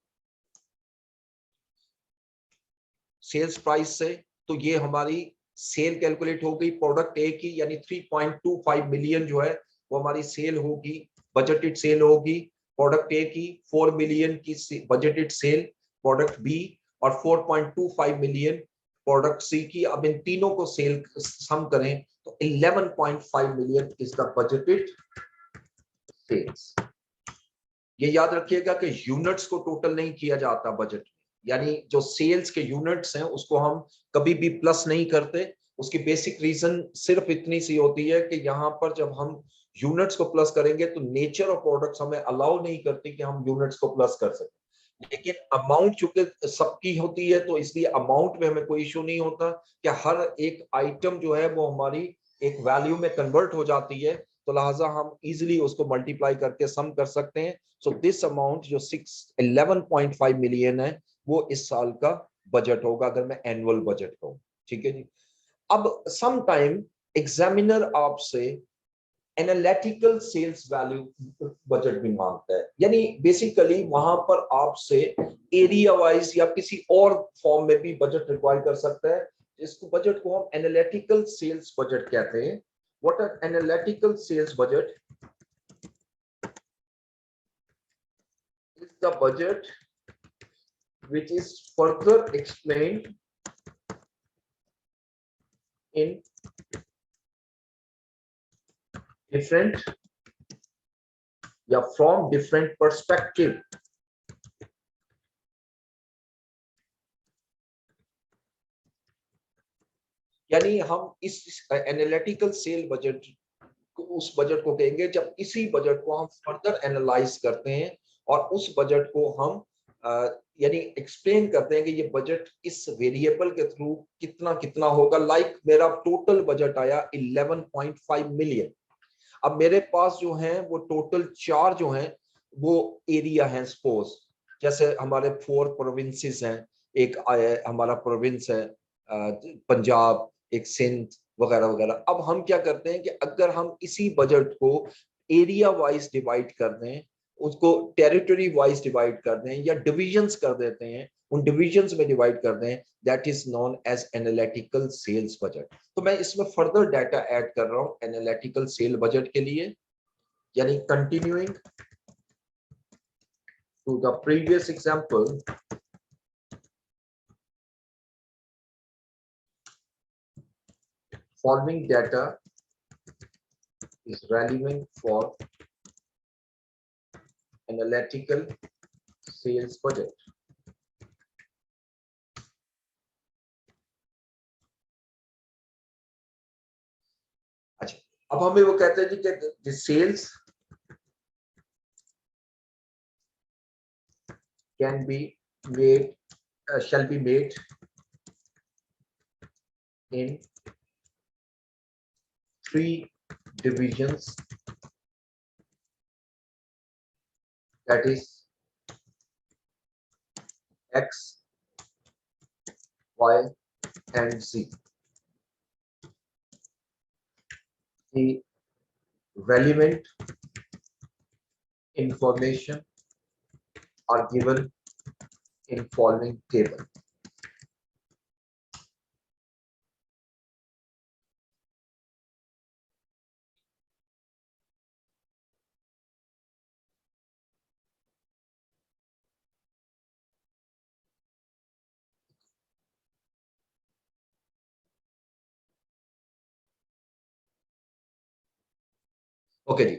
सेल्स प्राइस से, तो ये हमारी सेल कैलकुलेट हो गई प्रोडक्ट ए की, यानी 3.25 मिलियन जो है वो हमारी सेल होगी, बजटेड सेल होगी प्रोडक्ट ए की। 4 मिलियन की बजटेड सेल प्रोडक्ट बी और 4.25 मिलियन प्रोडक्ट सी की। अब इन तीनों को सेल सम करें तो 11.5 million is the budgeted sales. ये याद रखिएगा कि यूनिट्स को टोटल नहीं किया जाता बजट, यानी जो सेल्स के यूनिट्स हैं उसको हम कभी भी प्लस नहीं करते। उसकी बेसिक रीजन सिर्फ इतनी सी होती है कि यहाँ पर जब हम यूनिट्स को प्लस करेंगे तो नेचर ऑफ प्रोडक्ट्स हमें अलाउ नहीं करती कि हम यूनिट्स को प्लस कर सकें। लेकिन अमाउंट चूंकि सबकी होती है तो इसलिए अमाउंट में हमें कोई इशू नहीं होता कि हर एक आइटम जो है वो हमारी एक वैल्यू में कन्वर्ट हो जाती है, तो लिहाजा हम इजिली उसको मल्टीप्लाई करके सम कर सकते हैं। सो दिस अमाउंट जो 11.5 मिलियन है वो इस साल का बजट होगा अगर मैं एनुअल बजट कहूँ। ठीक है जी। अब सम टाइम एग्जामिनर आपसे एनालिटिकल सेल्स वैल्यू बजट भी मांगता है, यानी बेसिकली वहां पर आपसे एरिया वाइज या किसी और फॉर्म में भी बजट रिक्वायर कर सकता है। इसको बजट को हम एनालिटिकल सेल्स बजट कहते हैं। What are analytical sales budget? Is the budget which is further explained in different या from different perspective। यानी हम इस एनालिटिकल सेल बजट उस बजट को कहेंगे जब इसी बजट को हम फर्दर एनालाइज करते हैं और उस बजट को हम यानी एक्सप्लेन करते हैं कि ये बजट इस वेरिएबल के थ्रू कितना कितना होगा। लाइक मेरा टोटल बजट आया 11.5 मिलियन। अब मेरे पास जो है वो टोटल 4 जो है वो एरिया है। सपोज जैसे हमारे 4 प्रोविंसेस हैं, एक हमारा प्रोविंस है पंजाब, एक सिंध वगैरह वगैरह। अब हम क्या करते हैं कि अगर हम इसी बजट को एरिया वाइज डिवाइड कर दें, उसको टेरिटरी वाइज डिवाइड कर दें या डिविजन्स कर देते हैं, उन डिविजन्स में डिवाइड कर दें, that is known as analytical sales budget. तो मैं इसमें फर्दर डाटा ऐड कर रहा हूं एनालिटिकल सेल बजट के लिए, यानी continuing to the previous example, following data is relevant for analytical sales budget. अच्छा, अब हमें वो कहते हैं जी कि the sales can be made shall be made in 3 divisions, that is X, Y and Z. The relevant information are given in following table. Okay जी।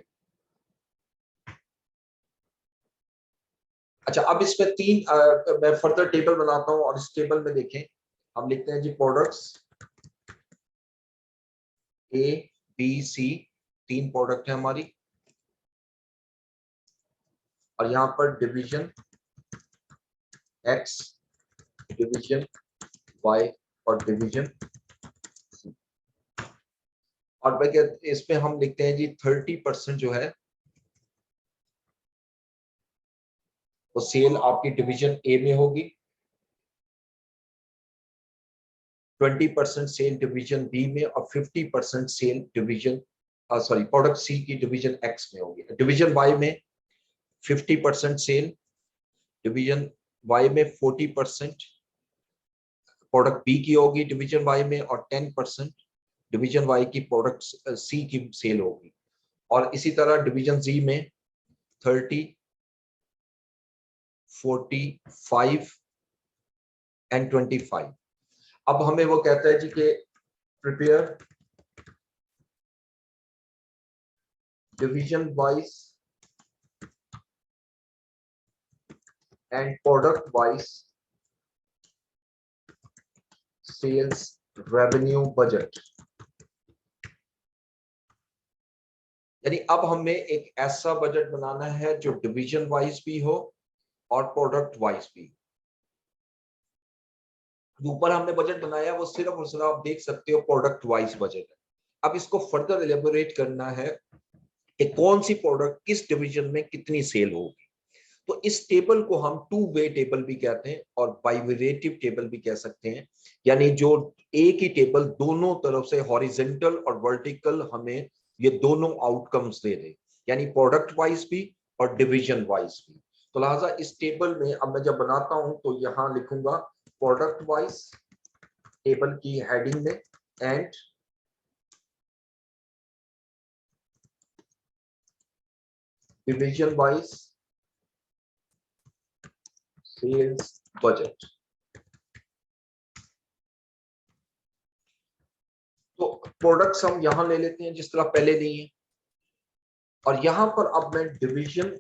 अच्छा, अब इसमें 3 मैं फर्दर टेबल बनाता हूं और इस टेबल में देखें, हम लिखते हैं जी products A B C, 3 product है हमारी, और यहां पर डिवीजन एक्स, डिवीजन वाई और डिवीजन, और इसमें हम लिखते हैं जी 30% जो है वो सेल आपकी डिवीजन ए में होगी, 20% सेल डिवीजन बी में और 50% sale division sorry product C की डिवीजन एक्स में होगी। डिवीजन वाई में 50% सेल, डिवीजन वाई में 40% प्रोडक्ट बी की होगी डिवीजन वाई में, और 10% डिवीजन वाई की प्रोडक्ट सी की सेल होगी। और इसी तरह डिवीजन जी में 30, 45 एंड 25। अब हमें वो कहता है जी कि prepare division wise and product wise sales revenue budget. यानी अब हमें एक ऐसा बजट बनाना है जो डिवीजन वाइज भी हो और प्रोडक्ट वाइज भी। ऊपर हमने बजट बनाया वो सिर्फ और सिर्फ आप देख सकते हो प्रोडक्ट वाइज बजट है। अब इसको फर्दर एलेबोरेट करना है कि कौन सी प्रोडक्ट किस डिवीजन में कितनी सेल होगी। तो इस टेबल को हम 2 वे टेबल भी कहते हैं और बाइवेरिएटिव टेबल भी कह सकते हैं, यानी जो एक ही टेबल दोनों तरफ से हॉरिजॉन्टल और वर्टिकल हमें ये दोनों आउटकम्स दे दे, यानी प्रोडक्ट वाइज भी और डिवीजन वाइज भी। तो लिहाजा इस टेबल में अब मैं जब बनाता हूं तो यहां लिखूंगा प्रोडक्ट वाइज टेबल की हेडिंग में and division wise sales budget. तो प्रोडक्ट्स हम यहां ले लेते हैं जिस तरह पहले लिए, और यहां पर अब मैं डिवीजन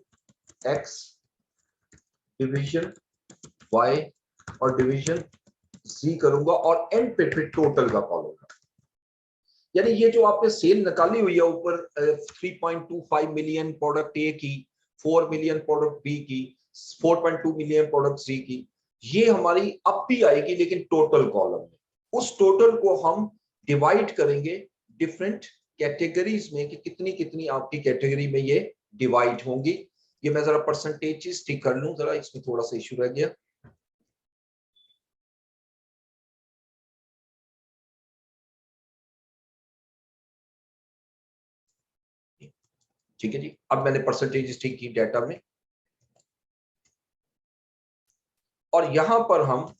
एक्स, डिवीजन वाई और डिवीजन सी करूंगा और एंड पे फिर टोटल का कॉल होगा। यानी ये जो आपने सेल निकाली हुई है ऊपर 3.25 मिलियन प्रोडक्ट ए की, 4 मिलियन प्रोडक्ट बी की, 4.2 मिलियन प्रोडक्ट सी की, ये हमारी अब भी आएगी लेकिन टोटल कॉलम में। उस टोटल को हम डिवाइड करेंगे डिफरेंट कैटेगरीज में कि कितनी कितनी आपकी कैटेगरी में ये डिवाइड होंगी। ये मैं जरा परसेंटेज ठीक कर लूं, जरा इसमें थोड़ा सा इशू रह गया। ठीक है जी, अब मैंने परसेंटेज ठीक की डाटा में, और यहां पर हम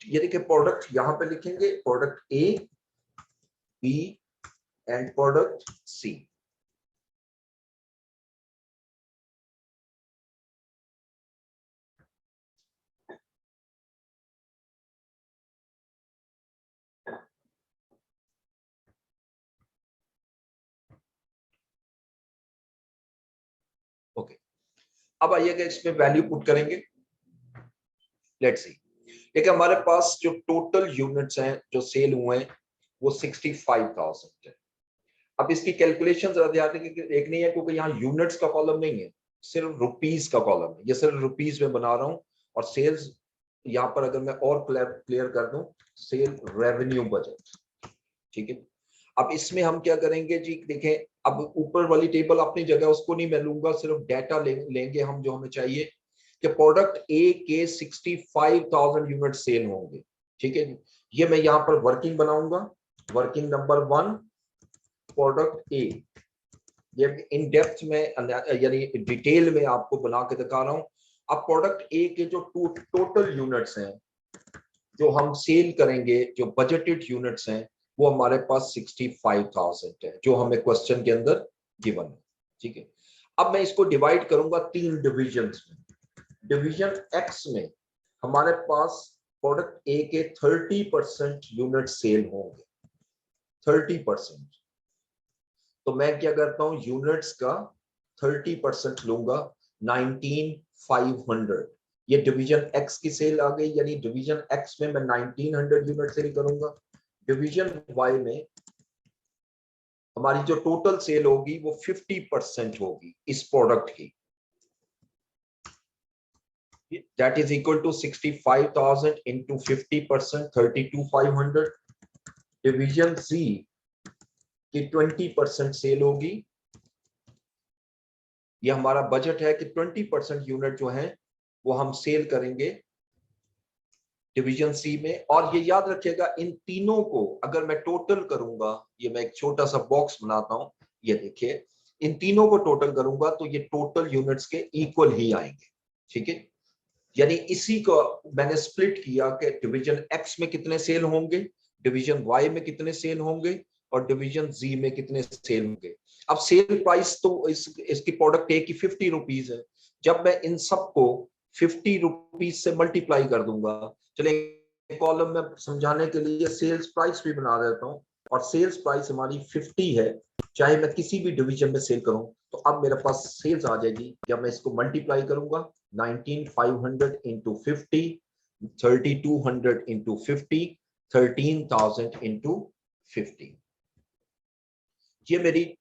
ये देखिए प्रोडक्ट यहां पे लिखेंगे product A, B and product C. Okay, अब आइएगा इसमें वैल्यू पुट करेंगे। लेट्स सी, देखिए हमारे पास जो टोटल यूनिट्स हैं जो सेल हुए हैं वो 65,000 है। अब इसकी कैलकुलेशन जरा ध्यान दें कि एक नहीं है क्योंकि यहाँ यूनिट्स का कॉलम नहीं है, सिर्फ रुपीस का कॉलम है। ये सिर्फ रुपीस में बना रहा हूँ, और सेल्स यहाँ पर अगर मैं और क्लियर कर दूं, सेल रेवेन्यू बजट। ठीक है, अब इसमें हम क्या करेंगे जी, देखें अब ऊपर वाली टेबल अपनी जगह उसको नहीं मैं लूंगा, सिर्फ डाटा लेंगे हम जो हमें चाहिए कि प्रोडक्ट ए के 65,000 यूनिट सेल होंगे। ठीक है, ये मैं यहाँ पर वर्किंग बनाऊंगा, वर्किंग नंबर 1 प्रोडक्ट ए। ये इन डेप्थ में यानी डिटेल में आपको बना के दिखा रहा हूं। अब प्रोडक्ट ए के जो टोटल यूनिट्स हैं जो हम सेल करेंगे, जो बजटेड यूनिट्स हैं, वो हमारे पास 65,000 है जो हमें क्वेश्चन के अंदर गिवन है। ठीक है, अब मैं इसको डिवाइड करूंगा 3 डिविजन्स में। डिवीजन एक्स में हमारे पास प्रोडक्ट ए के 30% यूनिट सेल होंगे, 30%। तो मैं क्या करता हूं, यूनिट्स का 30% लूंगा, 19,500। ये डिवीजन एक्स की सेल आ गई, यानी डिवीजन एक्स में मैं 1900 यूनिट सेल करूंगा। डिवीजन वाई में हमारी जो टोटल सेल होगी वो 50% होगी इस प्रोडक्ट की, that is equal to 65,000 into 50%, 32,500। Division सी की 20% सेल होगी, ये हमारा बजट है कि 20% यूनिट जो है वो हम सेल करेंगे डिवीजन सी में। और ये याद रखिएगा इन तीनों को अगर मैं टोटल करूंगा, ये मैं एक छोटा सा बॉक्स बनाता हूं, ये देखिए इन तीनों को टोटल करूंगा तो ये टोटल यूनिट्स के इक्वल ही आएंगे। ठीक है, यानी इसी को मैंने स्प्लिट किया कि डिवीजन एक्स में कितने सेल होंगे, डिवीजन वाई में कितने सेल होंगे, और डिवीजन जी में कितने सेल होंगे। अब सेल प्राइस तो इसकी प्रोडक्ट ए की 50 रुपीज है। जब मैं इन सबको 50 रुपीज से मल्टीप्लाई कर दूंगा, चलिए कॉलम में समझाने के लिए सेल्स प्राइस भी बना देता हूँ, और सेल्स प्राइस हमारी 50 है, चाहे मैं किसी भी डिवीजन में सेल करूं। तो अब मेरे पास सेल्स आ जाएगी, जब मैं इसको मल्टीप्लाई करूंगा 19,500 इंटू 50, 3,200 इंटू 50, 13,000 इंटू 50। ये मेरी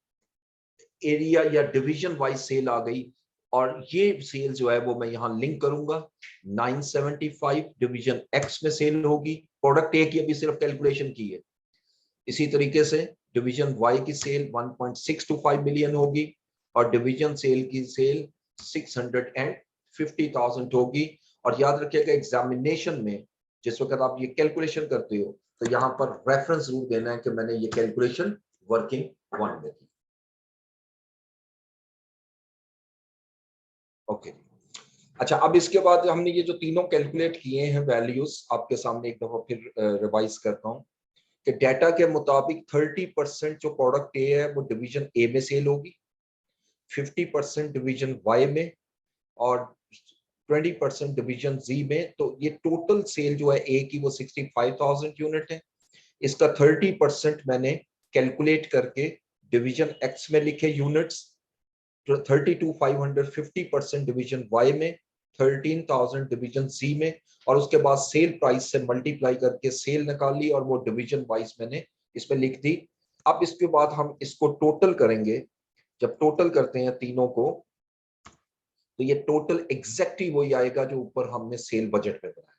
एरिया या डिवीजन वाइज सेल आ गई, और ये सेल जो है वो मैं यहाँ लिंक करूंगा। 975 डिवीजन एक्स में सेल होगी, प्रोडक्ट ए की अभी सिर्फ कैलकुलेशन की है। इसी तरीके से डिवीजन वाई की सेल 1.625 मिलियन होगी, और डिवीजन सेल की सेल 650,000 होगी। और याद रखिएगा एग्जामिनेशन में जिस वक्त आप ये कैलकुलेशन करते हो तो यहाँ पर रेफरेंस जरूर देना है कि मैंने ये कैलकुलेशन वर्किंग 1 में की। ओके, अच्छा अब इसके बाद हमने ये जो तीनों कैलकुलेट किए हैं वैल्यूज आपके सामने एक दफा फिर रिवाइज करता हूँ कि डाटा के मुताबिक 30% जो प्रोडक्ट ए है वो डिवीजन ए में सेल होगी, 50% डिवीजन वाई में, और 20% डिवीजन जी में। तो ये टोटल सेल जो है ए की वो 65,000 यूनिट है। इसका 30% मैंने कैलकुलेट करके डिवीजन एक्स में लिखे यूनिट्स, 32,500 50% डिवीजन वाई में, 13,000 डिवीजन सी में, और उसके बाद सेल प्राइस से मल्टीप्लाई करके सेल निकाल ली और वो डिवीजन वाइज मैंने इसमें लिख दी। अब इसके बाद हम इसको टोटल करेंगे, जब टोटल करते हैं तीनों को तो ये टोटल एग्जैक्टली वही आएगा जो ऊपर हमने सेल बजट में बनाया,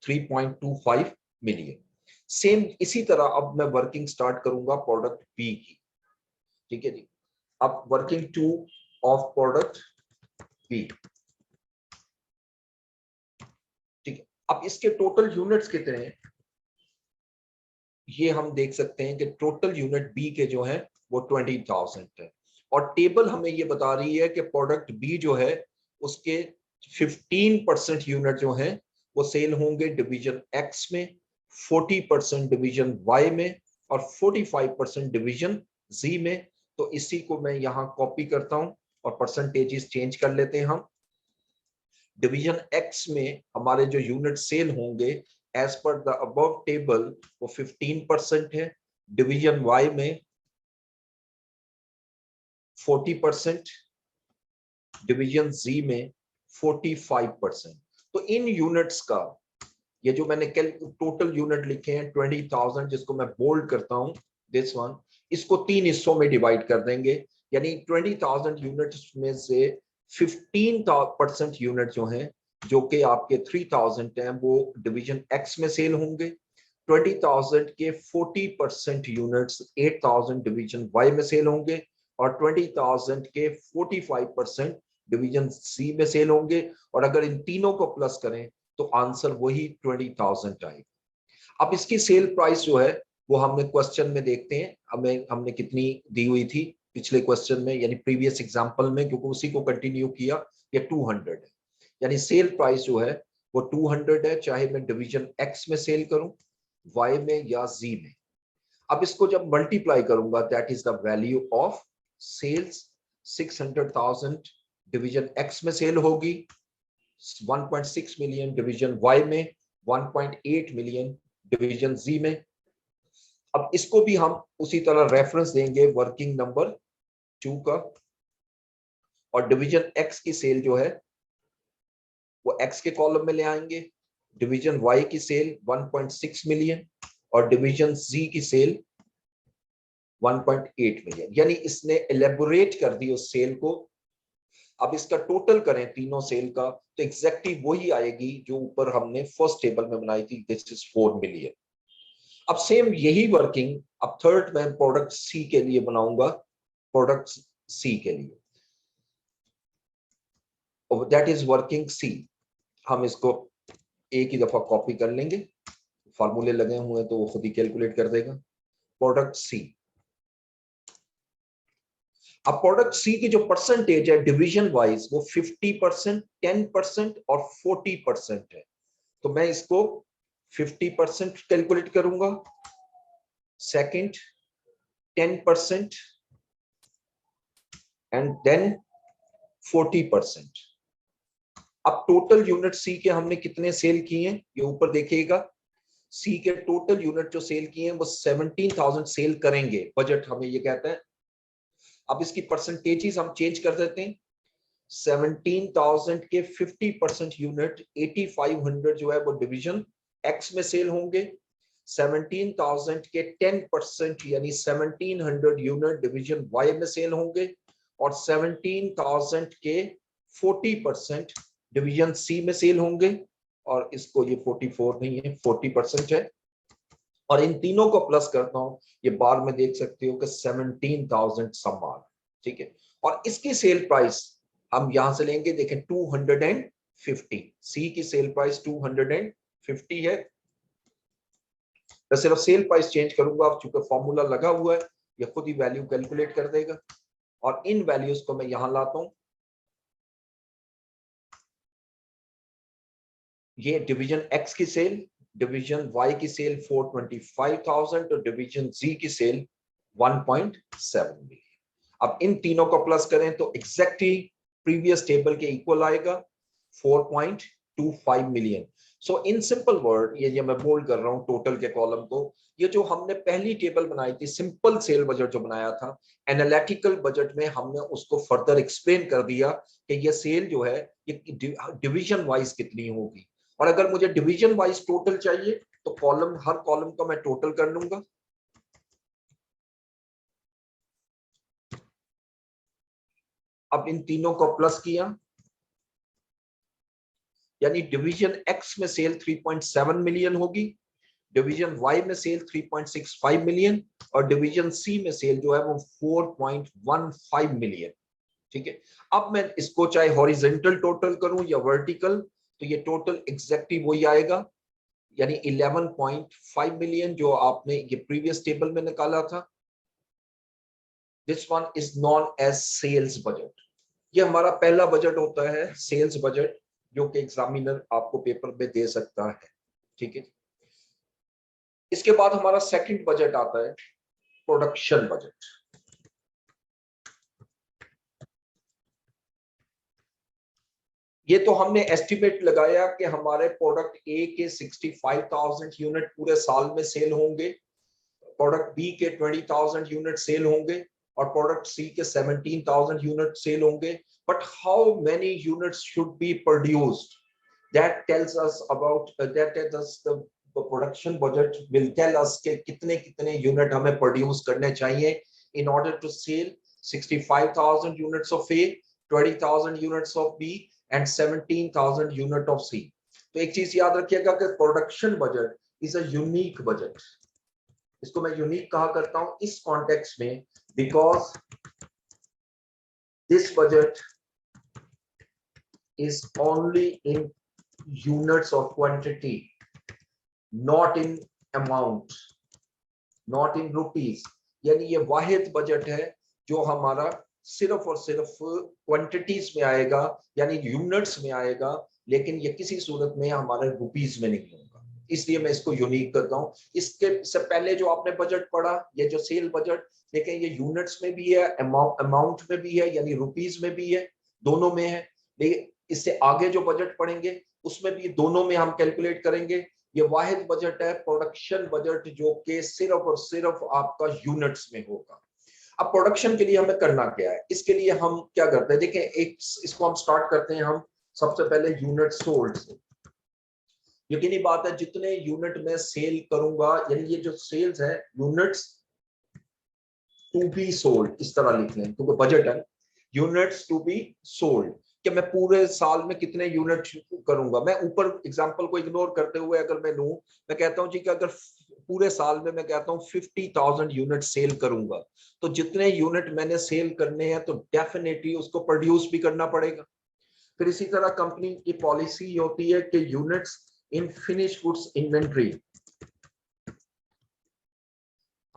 3.25 मिलियन। सेम इसी तरह अब मैं वर्किंग स्टार्ट करूंगा प्रोडक्ट बी की, ठीक है जी। अब वर्किंग 2 ऑफ प्रोडक्ट बी, ठीक है। अब इसके टोटल यूनिट्स कितने हैं ये हम देख सकते हैं कि टोटल यूनिट बी के जो है वो 20,000 है, और टेबल हमें ये बता रही है कि प्रोडक्ट बी जो है उसके 15% यूनिट जो है वो सेल होंगे डिवीजन एक्स में, 40% डिवीजन वाई में, और 45% डिवीजन जी में। तो इसी को मैं यहाँ कॉपी करता हूं और परसेंटेजेस चेंज कर लेते हैं हम। डिवीजन एक्स में हमारे जो यूनिट सेल होंगे as per the above table वो 15% है, डिवीजन वाई में 40%, डिवीजन जी में 45%। तो इन यूनिट्स का ये जो मैंने टोटल यूनिट लिखे हैं 20,000, जिसको मैं बोल्ड करता हूं दिस वन, इसको 3 हिस्सों में डिवाइड कर देंगे। यानी 20,000 यूनिट्स में से 15% यूनिट जो हैं जो कि आपके 3,000 हैं वो डिवीजन एक्स में सेल होंगे। 20,000 के 40% यूनिट्स 8,000 डिवीजन वाई में सेल होंगे, और 20,000 के 45% डिवीजन सी में सेल होंगे। और अगर इन तीनों को प्लस करें तो आंसर वही 20,000 आएगा। अब इसकी सेल प्राइस जो है वो हमने क्वेश्चन में देखते हैं, हमने कितनी दी हुई थी पिछले क्वेश्चन में, यानी प्रीवियस एग्जांपल में, क्योंकि उसी को कंटिन्यू किया। ये 200 है, यानी सेल प्राइस जो है वो 200 है, चाहे मैं डिवीजन एक्स में सेल करूं, वाई में या जी में। अब इसको जब मल्टीप्लाई करूंगा, that is the value of sales. 600,000 division X में सेल होगी, 1.6 मिलियन डिवीजन वाई में, 1.8 मिलियन डिवीजन जी में। अब इसको भी हम उसी तरह रेफरेंस देंगे वर्किंग नंबर 2 का, और डिवीजन एक्स की सेल जो है वो एक्स के कॉलम में ले आएंगे, डिवीजन वाई की सेल 1.6 मिलियन और डिवीजन जी की सेल 1.8 मिलियन। यानी इसने एलेबोरेट कर दी उस सेल को। अब इसका टोटल करें तीनों सेल का तो एग्जैक्टली वही आएगी जो ऊपर हमने फर्स्ट टेबल में बनाई थी, दिस इज 4 मिलियन। अब सेम यही वर्किंग अब थर्ड मैं प्रोडक्ट सी के लिए बनाऊंगा, प्रोडक्ट सी के लिए, दैट इज वर्किंग सी। हम इसको एक ही दफा कॉपी कर लेंगे, फार्मूले लगे हुए हैं तो वो खुद ही कैलकुलेट कर देगा। प्रोडक्ट सी, अब प्रोडक्ट सी की जो परसेंटेज है डिवीजन वाइज वो 50%, 10% और 40% है। तो मैं इसको 50% कैलकुलेट करूंगा, सेकंड 10% एंड देन 40%। अब टोटल यूनिट सी के हमने कितने सेल किए हैं ये ऊपर देखिएगा। सी के टोटल यूनिट जो सेल किए हैं वो 17,000 सेल करेंगे, बजट हमें ये कहता है। अब इसकी परसेंटेजेस हम चेंज कर देते हैं। 17,000 के 50% यूनिट 8,500 जो है वो डिवीजन एक्स में सेल होंगे। 17,000 के 10% यानी 1,700 यूनिट डिवीजन वाई में सेल होंगे, और 17,000 के 40% डिवीजन सी में सेल होंगे। और इसको ये 44 नहीं है, 40% है, और इन तीनों को प्लस करता हूं, ये बार में देख सकते हो कि 17,000 सम्मान, ठीक है। और इसकी सेल प्राइस हम यहां से लेंगे, देखें 250, सी की सेल प्राइस 250 है। मैं सिर्फ सेल प्राइस चेंज करूंगा, चूंकि फॉर्मूला लगा हुआ है ये खुद ही वैल्यू कैलकुलेट कर देगा। और इन वैल्यूज को मैं यहां लाता हूं, ये डिवीजन एक्स की सेल, डिवीजन वाई की सेल 425,000 और डिवीजन जी की सेल 1.7 मिलियन। अब इन तीनों को प्लस करें तो एग्जैक्टली प्रीवियस टेबल के इक्वल आएगा 4.25 million. So in simple word, ये मैं बोल्ड कर रहा हूं टोटल के कॉलम को, ये जो हमने पहली टेबल बनाई थी सिंपल सेल बजट जो बनाया था, एनालिटिकल बजट में हमने उसको फर्दर एक्सप्लेन कर दिया कि ये सेल जो है ये डिवीजन वाइज कितनी होगी। और अगर मुझे डिवीजन वाइज टोटल चाहिए तो कॉलम, हर कॉलम का मैं टोटल कर लूंगा। अब इन तीनों को प्लस किया, यानी डिवीजन एक्स में सेल 3.7 मिलियन होगी, डिवीजन वाई में सेल 3.65 मिलियन और डिवीजन सी में सेल जो है वो 4.15 मिलियन। ठीक है, अब मैं इसको चाहे हॉरिजेंटल टोटल करूं या वर्टिकल, तो ये टोटल एग्जैक्टली वही आएगा, यानी 11.5 मिलियन जो आपने ये प्रीवियस टेबल में निकाला था। This one is known as sales budget. ये हमारा पहला बजट होता है, सेल्स बजट, जो कि एग्जामिनर आपको पेपर में दे सकता है। ठीक है, इसके बाद हमारा सेकंड बजट आता है प्रोडक्शन बजट। ये तो हमने एस्टिमेट लगाया कि हमारे प्रोडक्ट ए के 65,000 यूनिट पूरे साल में सेल होंगे, प्रोडक्ट बी के 20,000 यूनिट सेल होंगे और प्रोडक्ट सी के 17,000 यूनिट सेल होंगे। But how many units should be produced, that tells us about that tells the production budget will tell us के कितने कितने यूनिट हमें प्रोड्यूस करने चाहिए in order to sell 65,000 units of A, 20,000 units of B and 17,000 unit of C. तो एक चीज याद रखिएगा कि production budget is a unique budget. इसको मैं यूनिक कहा करता हूं इस कॉन्टेक्स्ट में, because this budget is only in units of quantity, not in amount, not in rupees. यानी ये वाहिद बजट है जो हमारा सिर्फ और सिर्फ क्वांटिटीज में आएगा, यानी यूनिट्स में आएगा, लेकिन ये किसी सूरत में हमारे रुपीज में नहीं होगा। इसलिए मैं इसको यूनिक करता हूं। इसके से पहले जो आपने बजट पढ़ा, ये जो सेल बजट, देखें ये यूनिट्स में भी है, अमाउंट में भी है, यानी रुपीज में भी है, दोनों में है। लेकिन इससे आगे जो बजट पढ़ेंगे उसमें भी दोनों में हम कैलकुलेट करेंगे। ये वाहिद बजट है प्रोडक्शन बजट जो कि सिर्फ और सिर्फ आपका यूनिट्स में होगा। अब प्रोडक्शन के लिए हमें करना क्या है, इसके लिए हम क्या करते हैं, देखें एक इसको हम स्टार्ट करते हैं हम सबसे पहले यूनिट सोल्ड से। यकीनी बात है जितने यूनिट में सेल करूंगा, यानी ये जो सेल्स है यूनिट्स टू बी सोल्ड, इस तरह लिख लें क्योंकि बजट है, यूनिट्स टू बी सोल्ड, कि मैं पूरे साल में कितने यूनिट करूंगा। मैं ऊपर एग्जांपल को इग्नोर करते हुए अगर मैं लूं, मैं कहता हूं जी कि अगर पूरे साल में मैं कहता हूं 50,000 यूनिट सेल करूंगा, तो जितने यूनिट मैंने सेल करने हैं तो डेफिनेटली उसको प्रोड्यूस भी करना पड़ेगा। फिर इसी तरह कंपनी की पॉलिसी होती है कि units in finish goods inventory,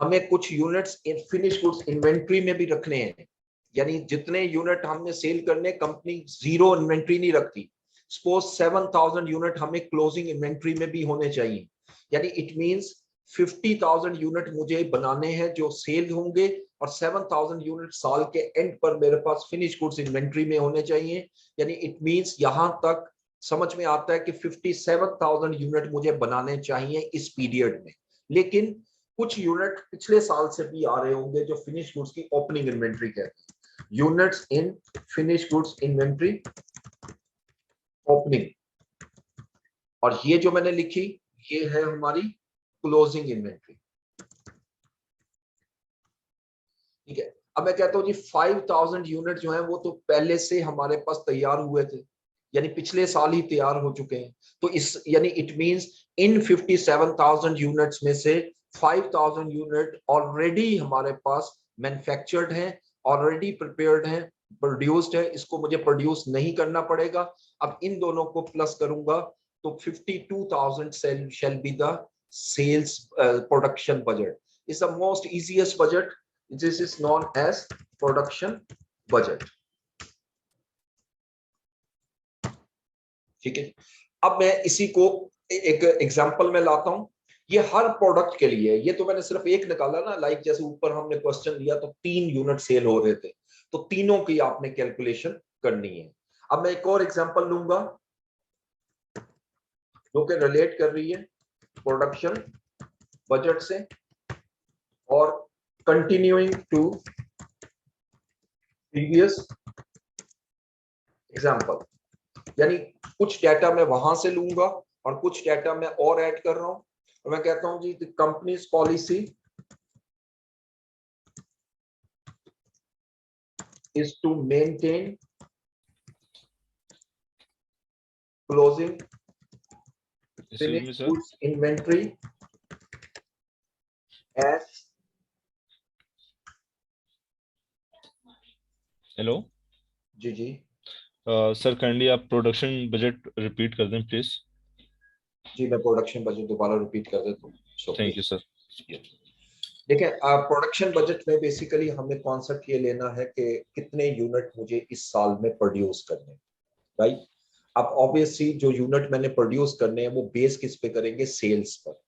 हमें कुछ units in finish goods inventory में भी रखने हैं, यानी जितने यूनिट हमने सेल करने, कंपनी जीरो इन्वेंट्री नहीं रखती। सपोज 7,000 यूनिट हमें क्लोजिंग इन्वेंट्री में भी होने चाहिए, यानी इट मींस 50,000 यूनिट मुझे बनाने हैं जो सेल होंगे और 7,000 यूनिट साल के एंड पर मेरे पास फिनिश गुड्स इन्वेंट्री में होने चाहिए। यानी इट मींस यहां तक समझ में आता है कि 57,000 यूनिट मुझे बनाने चाहिए इस पीरियड में। लेकिन कुछ यूनिट पिछले साल से भी आ रहे होंगे जो फिनिश गुड्स की ओपनिंग इन्वेंट्री कहते हैं, units in finish goods inventory opening. और ये जो मैंने लिखी ये है हमारी क्लोजिंग इन्वेंट्री। ठीक है, अब मैं कहता हूं जी 5,000 यूनिट जो है वो तो पहले से हमारे पास तैयार हुए थे, यानी पिछले साल ही तैयार हो चुके हैं। तो इस यानी इट मींस इन 57,000 यूनिट्स में से 5,000 यूनिट ऑलरेडी हमारे पास मैन्युफैक्चर्ड हैं, ऑलरेडी प्रिपेयर्ड हैं, प्रोड्यूस्ड है, इसको मुझे प्रोड्यूस नहीं करना पड़ेगा। अब इन दोनों को प्लस करूंगा तो 52,000 shall be the sales production budget. It's the most easiest budget. This is known as production budget. ठीक है, अब मैं इसी को एक एग्जांपल में लाता हूं। ये हर प्रोडक्ट के लिए, ये तो मैंने सिर्फ एक निकाला ना, लाइक जैसे ऊपर हमने क्वेश्चन लिया तो 3 यूनिट सेल हो रहे थे, तो तीनों की आपने कैलकुलेशन करनी है। अब मैं एक और एग्जांपल लूंगा जो कि रिलेट कर रही है प्रोडक्शन बजट से और कंटिन्यूइंग टू प्रीवियस एग्जांपल, यानी कुछ डाटा मैं वहां से लूंगा और कुछ डाटा मैं और ऐड कर रहा हूं। और मैं कहता हूं जी company's policy is to maintain closing finished goods inventory as
hello
जी जी
सर, काइंडली आप प्रोडक्शन बजट रिपीट कर दें प्लीज।
जी, मैं प्रोडक्शन बजट दोबारा रिपीट कर देता हूँ। So
thank you sir.
देखिए, प्रोडक्शन बजट में बेसिकली हमें कॉन्सेप्ट ये लेना है कि कितने यूनिट मुझे इस साल में प्रोड्यूस करने हैं, राइट। अब ऑब्वियसली जो यूनिट मैंने प्रोड्यूस करने हैं वो बेस किस पे करेंगे, सेल्स पर।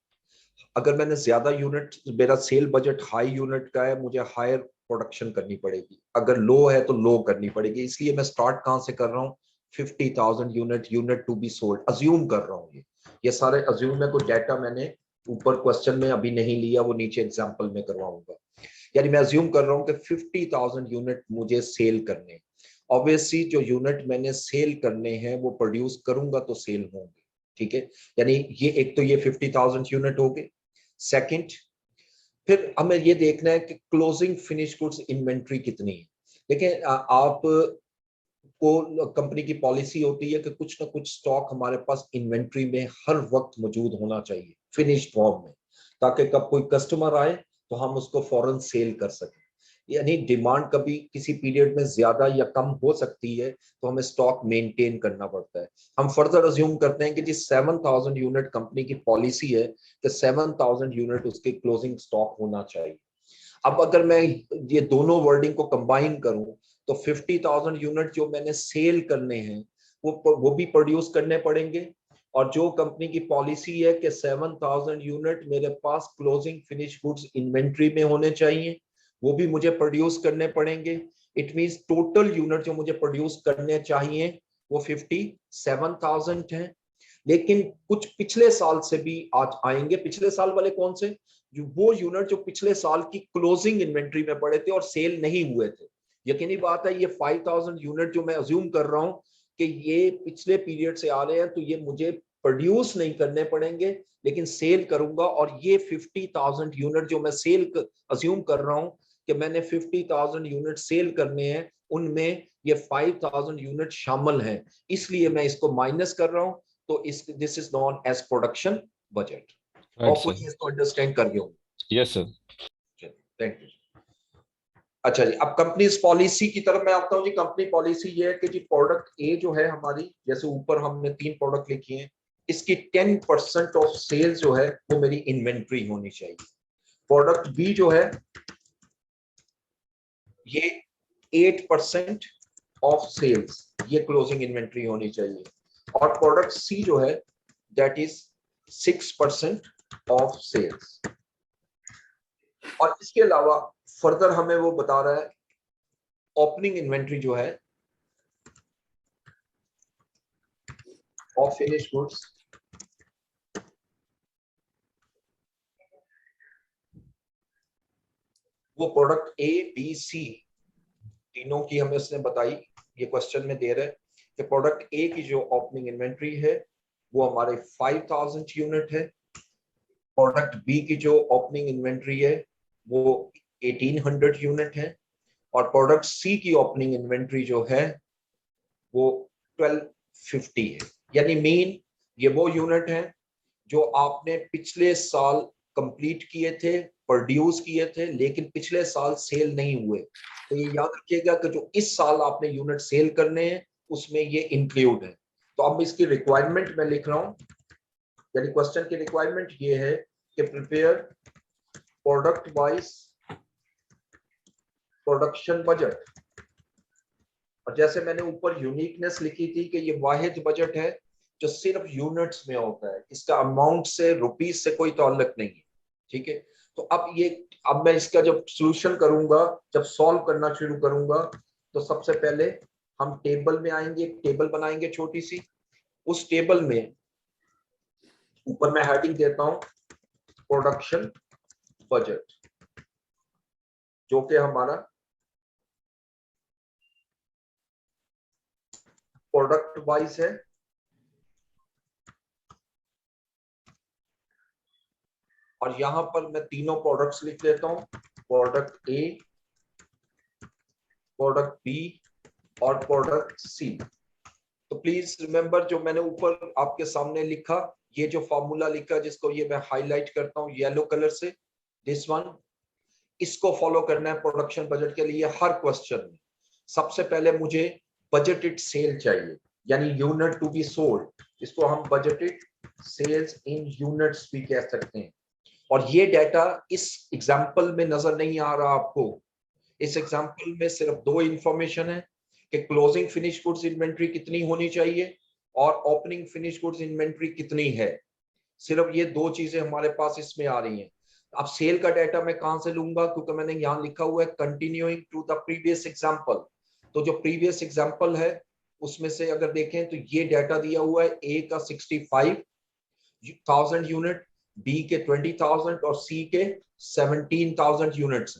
अगर मैंने ज्यादा यूनिट, मेरा सेल बजट हाई यूनिट का है, मुझे हायर प्रोडक्शन करनी पड़ेगी। अगर लो है तो लो करनी पड़ेगी। इसलिए मैं स्टार्ट कहां से कर रहा हूँ, 50,000 unit to be sold assume कर रहा हूँ। ये सारे अज्यूम है, कोई डाटा मैंने ऊपर क्वेश्चन में अभी नहीं लिया, वो नीचे एग्जाम्पल में करवाऊंगा। यानी मैं अज्यूम कर रहा हूँ कि 50,000 यूनिट मुझे सेल करने। ऑब्वियसली जो यूनिट मैंने सेल करने हैं वो प्रोड्यूस करूंगा तो सेल होंगे, ठीक है। यानी ये एक तो ये 50,000 यूनिट हो गए। सेकंड, फिर हमें ये देखना है कि क्लोजिंग फिनिश गुड्स इन्वेंट्री कितनी है। देखिए, आप को कंपनी की पॉलिसी होती है कि कुछ ना कुछ स्टॉक हमारे पास इन्वेंट्री में हर वक्त मौजूद होना चाहिए फिनिश्ड फॉर्म में, ताकि कब कोई कस्टमर आए तो हम उसको फौरन सेल कर सकें। यानी डिमांड कभी किसी पीरियड में ज्यादा या कम हो सकती है, तो हमें स्टॉक मेंटेन करना पड़ता है। हम फर्दर अज्यूम करते हैं कि जी 7,000 यूनिट कंपनी की पॉलिसी है कि 7,000 यूनिट उसके क्लोजिंग स्टॉक होना चाहिए। अब अगर मैं ये दोनों वर्डिंग को कंबाइन करूं तो 50,000 यूनिट जो मैंने सेल करने हैं वो भी प्रोड्यूस करने पड़ेंगे। और जो कंपनी की पॉलिसी है कि 7,000 यूनिट मेरे पास क्लोजिंग फिनिश गुड्स इन्वेंट्री में होने चाहिए, वो भी मुझे प्रोड्यूस करने पड़ेंगे। इट मींस टोटल यूनिट जो मुझे प्रोड्यूस करने चाहिए वो 57,000 है। लेकिन कुछ पिछले साल से भी आज आएंगे। पिछले साल वाले कौन से, जो वो यूनिट जो पिछले साल की क्लोजिंग इन्वेंट्री में पड़े थे और सेल नहीं हुए थे। यकीनी बात है, ये 5,000 यूनिट जो मैं अज्यूम कर रहा हूं कि ये पिछले पीरियड से आ रहे हैं, तो ये मुझे प्रोड्यूस नहीं करने पड़ेंगे लेकिन सेल करूंगा। और ये 50,000 यूनिट जो मैं सेल अज्यूम कर रहा हूं कि मैंने 50,000 यूनिट सेल करने हैं, उनमें ये 5,000 यूनिट शामिल हैं, इसलिए मैं इसको माइनस कर रहा हूं। तो इस this is known as production budget.
Right sir.
Hopefully इसको अंडरस्टैंड कर गए होंगे।
Yes sir.
Thank you. अच्छा जी, अब कंपनी पॉलिसी की तरफ मैं आता हूँ जी। कंपनी पॉलिसी ये है कि जी प्रोडक्ट ए जो है हमारी, जैसे ऊपर हमने 3 प्रोडक्ट लिखी हैं, इसकी 10% ऑफ सेल्स जो है वो मेरी इन्वेंट्री होनी चाहिए। प्रोडक्ट बी जो है ये 8% ऑफ सेल्स, ये क्लोजिंग इन्वेंट्री होनी चाहिए। और प्रोडक्ट सी जो है दैट इज 6% ऑफ सेल्स। और इसके अलावा फर्दर हमें वो बता रहा है ओपनिंग इन्वेंट्री जो है ऑफ फिनिश गुड्स, वो प्रोडक्ट ए बी सी तीनों की हमें उसने बताई। ये क्वेश्चन में दे रहे हैं कि प्रोडक्ट ए की जो ओपनिंग इन्वेंट्री है वो हमारे 5,000 यूनिट है। प्रोडक्ट बी की जो ओपनिंग इन्वेंट्री है वो 1,800 यूनिट है। और प्रोडक्ट सी की ओपनिंग इन्वेंट्री जो है वो 1,250 है। यानी मीन ये वो यूनिट है जो आपने पिछले साल कंप्लीट किए थे, प्रोड्यूस किए थे, लेकिन पिछले साल सेल नहीं हुए। तो ये याद रखिएगा कि जो इस साल आपने यूनिट सेल करने हैं उसमें ये इंक्लूड है। तो अब इसकी रिक्वायरमेंट मैं लिख रहा हूं, यानी क्वेश्चन की रिक्वायरमेंट ये है कि prepare product wise production budget. और जैसे मैंने ऊपर यूनिकनेस लिखी थी कि ये वाहिद बजट है जो सिर्फ यूनिट्स में होता है, इसका अमाउंट से, रुपीज से कोई ताल्लुक नहीं है, ठीक है। तो अब मैं इसका जब सॉल्यूशन करूंगा, जब सॉल्व करना शुरू करूंगा, तो सबसे पहले हम टेबल में आएंगे, एक टेबल बनाएंगे छोटी सी। उस टेबल में ऊपर मैं हेडिंग देता हूं प्रोडक्शन बजट, जो कि हमारा प्रोडक्ट वाइज है। और यहां पर मैं तीनों प्रोडक्ट्स लिख लेता हूं, प्रोडक्ट ए, प्रोडक्ट बी और प्रोडक्ट सी। तो प्लीज रिमेंबर जो मैंने ऊपर आपके सामने लिखा, ये जो फॉर्मूला लिखा जिसको ये मैं हाईलाइट करता हूँ येलो कलर से, दिस वन, इसको फॉलो करना है प्रोडक्शन बजट के लिए हर क्वेश्चन में। सबसे पहले मुझे बजटेड सेल चाहिए, यानी यूनिट टू बी सोल्ड, इसको हम बजटेड सेल्स इन यूनिट्स भी कह सकते हैं। और ये डाटा इस एग्जांपल में नजर नहीं आ रहा आपको। इस एग्जांपल में सिर्फ दो इंफॉर्मेशन है कि क्लोजिंग फिनिश गुड्स इन्वेंट्री कितनी होनी चाहिए और ओपनिंग फिनिश गुड्स इन्वेंट्री कितनी है। सिर्फ ये दो चीजें हमारे पास इसमें आ रही हैं। अब सेल का डाटा मैं कहां से लूंगा, क्योंकि मैंने यहां लिखा हुआ है continuing to the previous example. तो जो प्रीवियस एग्जांपल है उसमें से अगर देखें तो ये डाटा दिया हुआ है, ए का 65,000 यूनिट, बी के 20,000 और सी के 17,000 यूनिट्स।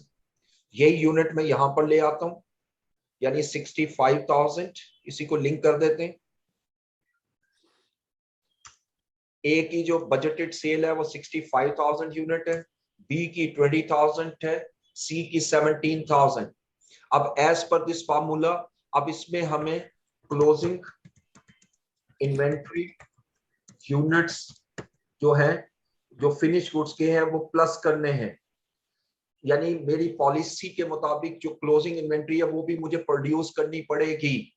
यही यूनिट मैं यहां पर ले आता हूं, यानी 65,000, इसी को लिंक कर देते हैं। ए की जो बजटेड सेल है वो 65,000 यूनिट है, बी की 20,000 है, सी की 17,000। अब एज पर दिस फार्मूला, अब इसमें हमें क्लोजिंग इन्वेंट्री यूनिट्स जो है, जो फिनिश गुड्स के हैं वो प्लस करने हैं। यानी मेरी पॉलिसी के मुताबिक जो क्लोजिंग इन्वेंट्री है वो भी मुझे प्रोड्यूस करनी पड़ेगी।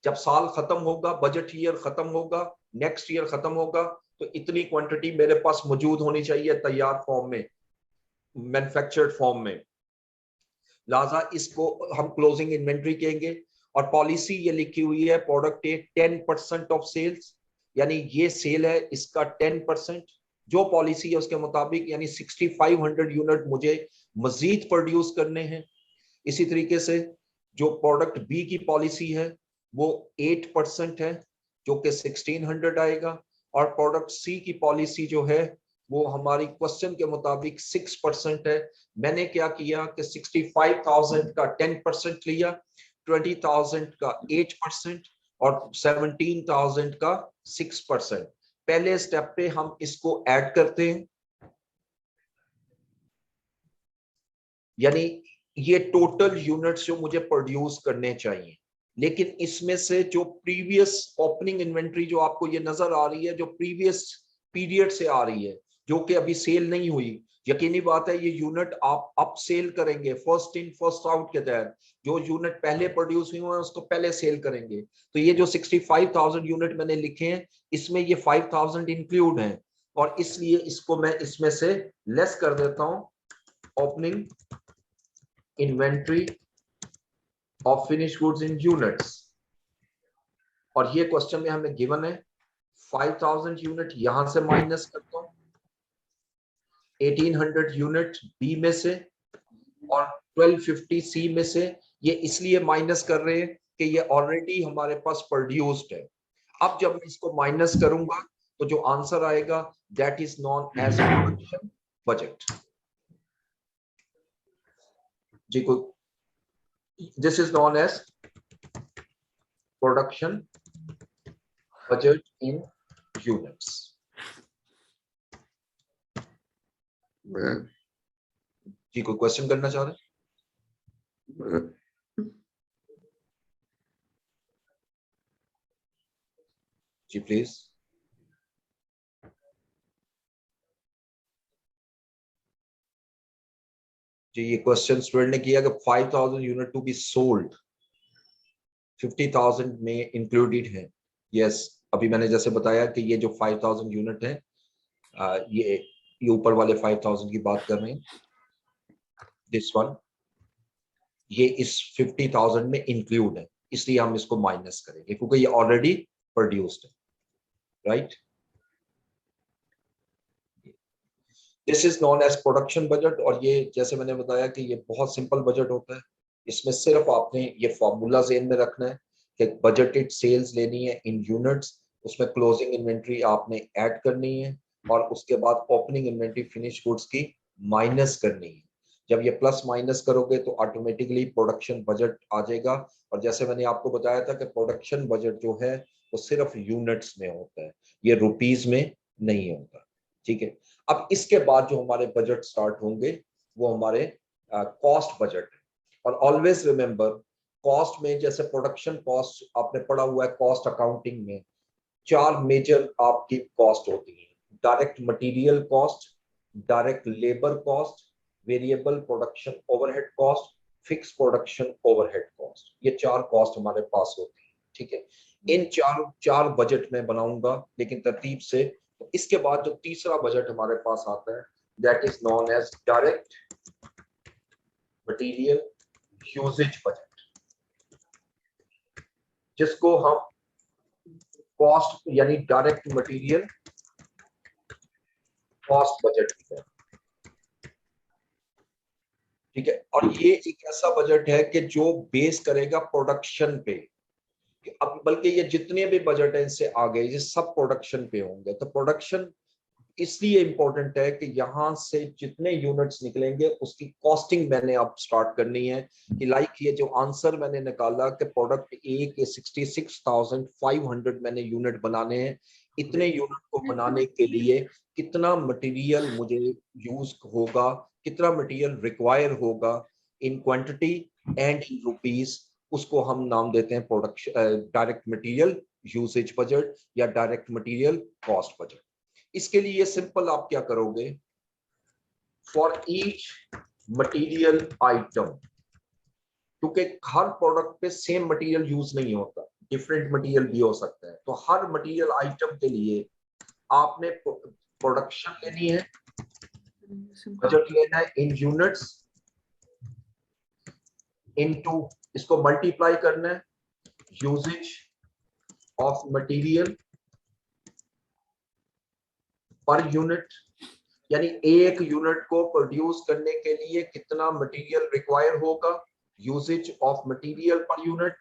जब साल खत्म होगा, बजट ईयर खत्म होगा, नेक्स्ट ईयर खत्म होगा, तो इतनी क्वांटिटी मेरे पास मौजूद होनी चाहिए तैयार फॉर्म में, मैन्युफैक्चर्ड फॉर्म में। लिहाजा इसको हम क्लोजिंग इन्वेंट्री कहेंगे। और पॉलिसी ये लिखी हुई है प्रोडक्ट ए 10% ऑफ सेल्स, यानी ये सेल है इसका 10%। जो पॉलिसी है उसके मुताबिक, यानी 6500 यूनिट मुझे मजीद प्रोड्यूस करने हैं। इसी तरीके से जो प्रोडक्ट बी की पॉलिसी है वो 8% है, जो कि 1600 आएगा। और प्रोडक्ट सी की पॉलिसी जो है वो हमारी क्वेश्चन के मुताबिक 6% है। मैंने क्या किया कि 65,000 का 10% लिया, 20,000 का 8% और 17,000 का 6%। पहले स्टेप पे हम इसको ऐड करते हैं, यानी ये टोटल यूनिट्स जो मुझे प्रोड्यूस करने चाहिए। लेकिन इसमें से जो प्रीवियस ओपनिंग इन्वेंट्री जो आपको ये नजर आ रही है, जो प्रीवियस पीरियड से आ रही है, जो कि अभी सेल नहीं हुई, यकीनी बात है ये यूनिट आप अप सेल करेंगे फर्स्ट इन फर्स्ट आउट के तहत। जो यूनिट पहले प्रोड्यूस हुए हैं उसको पहले सेल करेंगे। तो ये जो 65,000 यूनिट मैंने लिखे हैं, इसमें ये 5,000 इंक्लूड हैं, और इसलिए इसको मैं इसमें से लेस कर देता हूं। Opening inventory of finish goods in units, और ये क्वेश्चन में हमें गिवन है 5,000 यूनिट, यहां से माइनस करता हूं 1800 यूनिट बी में से और 1250 सी में से। ये इसलिए माइनस कर रहे हैं कि ये ऑलरेडी हमारे पास प्रोड्यूस्ड है। अब जब मैं इसको माइनस करूंगा तो जो आंसर आएगा that is known as production budget. जी को this is known as production budget in units. जी कोई क्वेश्चन करना चाह रहे? जी प्लीज। जी ये क्वेश्चन स्टूडेंट ने किया कि 5,000 यूनिट टू बी सोल्ड, 50,000 में इंक्लूडेड है। यस, अभी मैंने जैसे बताया कि ये जो 5,000 यूनिट है, ये ऊपर वाले 5,000 की बात कर रहे हैं, दिस वन, ये इस 50,000 में इंक्लूड है, इसलिए हम इसको माइनस करेंगे क्योंकि ये ऑलरेडी प्रोड्यूस्ड है, right. This is known as production budget. और ये जैसे मैंने बताया कि ये बहुत सिंपल बजट होता है। इसमें सिर्फ आपने ये फॉर्मूला ज़हन में रखना है कि बजटेड सेल्स लेनी है इन यूनिट्स, उसमें क्लोजिंग इन्वेंट्री आपने ऐड करनी है और उसके बाद ओपनिंग इन्वेंट्री फिनिश गुड्स की माइनस करनी है। जब ये प्लस माइनस करोगे तो ऑटोमेटिकली प्रोडक्शन बजट आ जाएगा। और जैसे मैंने आपको बताया था कि प्रोडक्शन बजट जो है वो सिर्फ यूनिट्स में होता है, ये रुपीज में नहीं होता, ठीक है। अब इसके बाद जो हमारे बजट स्टार्ट होंगे वो हमारे कॉस्ट बजट है। और ऑलवेज रिमेंबर कॉस्ट में जैसे प्रोडक्शन कॉस्ट आपने पढ़ा हुआ है कॉस्ट अकाउंटिंग में, 4 मेजर आपकी कॉस्ट होती है। Direct material cost, direct labour cost, variable production overhead cost, fix production overhead cost. ये 4 कॉस्ट हमारे पास होती है, ठीक है। इन चार बजट में बनाऊंगा लेकिन तरतीब से। तो इसके बाद जो तीसरा बजट हमारे पास आता है that is known as direct material usage budget, जिसको हम कॉस्ट यानी डायरेक्ट मटेरियल कॉस्ट बजट भी है, ठीक है। और ये एक ऐसा बजट है कि जो बेस करेगा प्रोडक्शन पे। अब बल्कि ये जितने भी बजट है इनसे आगे ये सब प्रोडक्शन पे होंगे। तो प्रोडक्शन इसलिए इंपॉर्टेंट है कि यहाँ से जितने यूनिट्स निकलेंगे उसकी कॉस्टिंग मैंने अब स्टार्ट करनी है कि लाइक ये जो आंसर मैंने निकाला कि प्रोडक्ट ए के 66,500 मैंने यूनिट बनाने हैं। इतने यूनिट को बनाने के लिए कितना मटेरियल मुझे यूज होगा, कितना मटेरियल रिक्वायर होगा in quantity and in rupees, उसको हम नाम देते हैं production direct material usage budget या डायरेक्ट मटेरियल कॉस्ट बजट। इसके लिए सिंपल आप क्या करोगे, फॉर ईच मटेरियल आइटम, क्योंकि हर प्रोडक्ट पे सेम मटेरियल यूज नहीं होता, डिफरेंट मटेरियल भी हो सकता है। तो हर मटेरियल आइटम के लिए आपने प्रोडक्शन लेनी है, बजट लेना है इन यूनिट्स, इनटू इसको मल्टीप्लाई करना है usage of material per unit, यानी एक यूनिट को प्रोड्यूस करने के लिए कितना मटेरियल रिक्वायर होगा, usage of material per unit.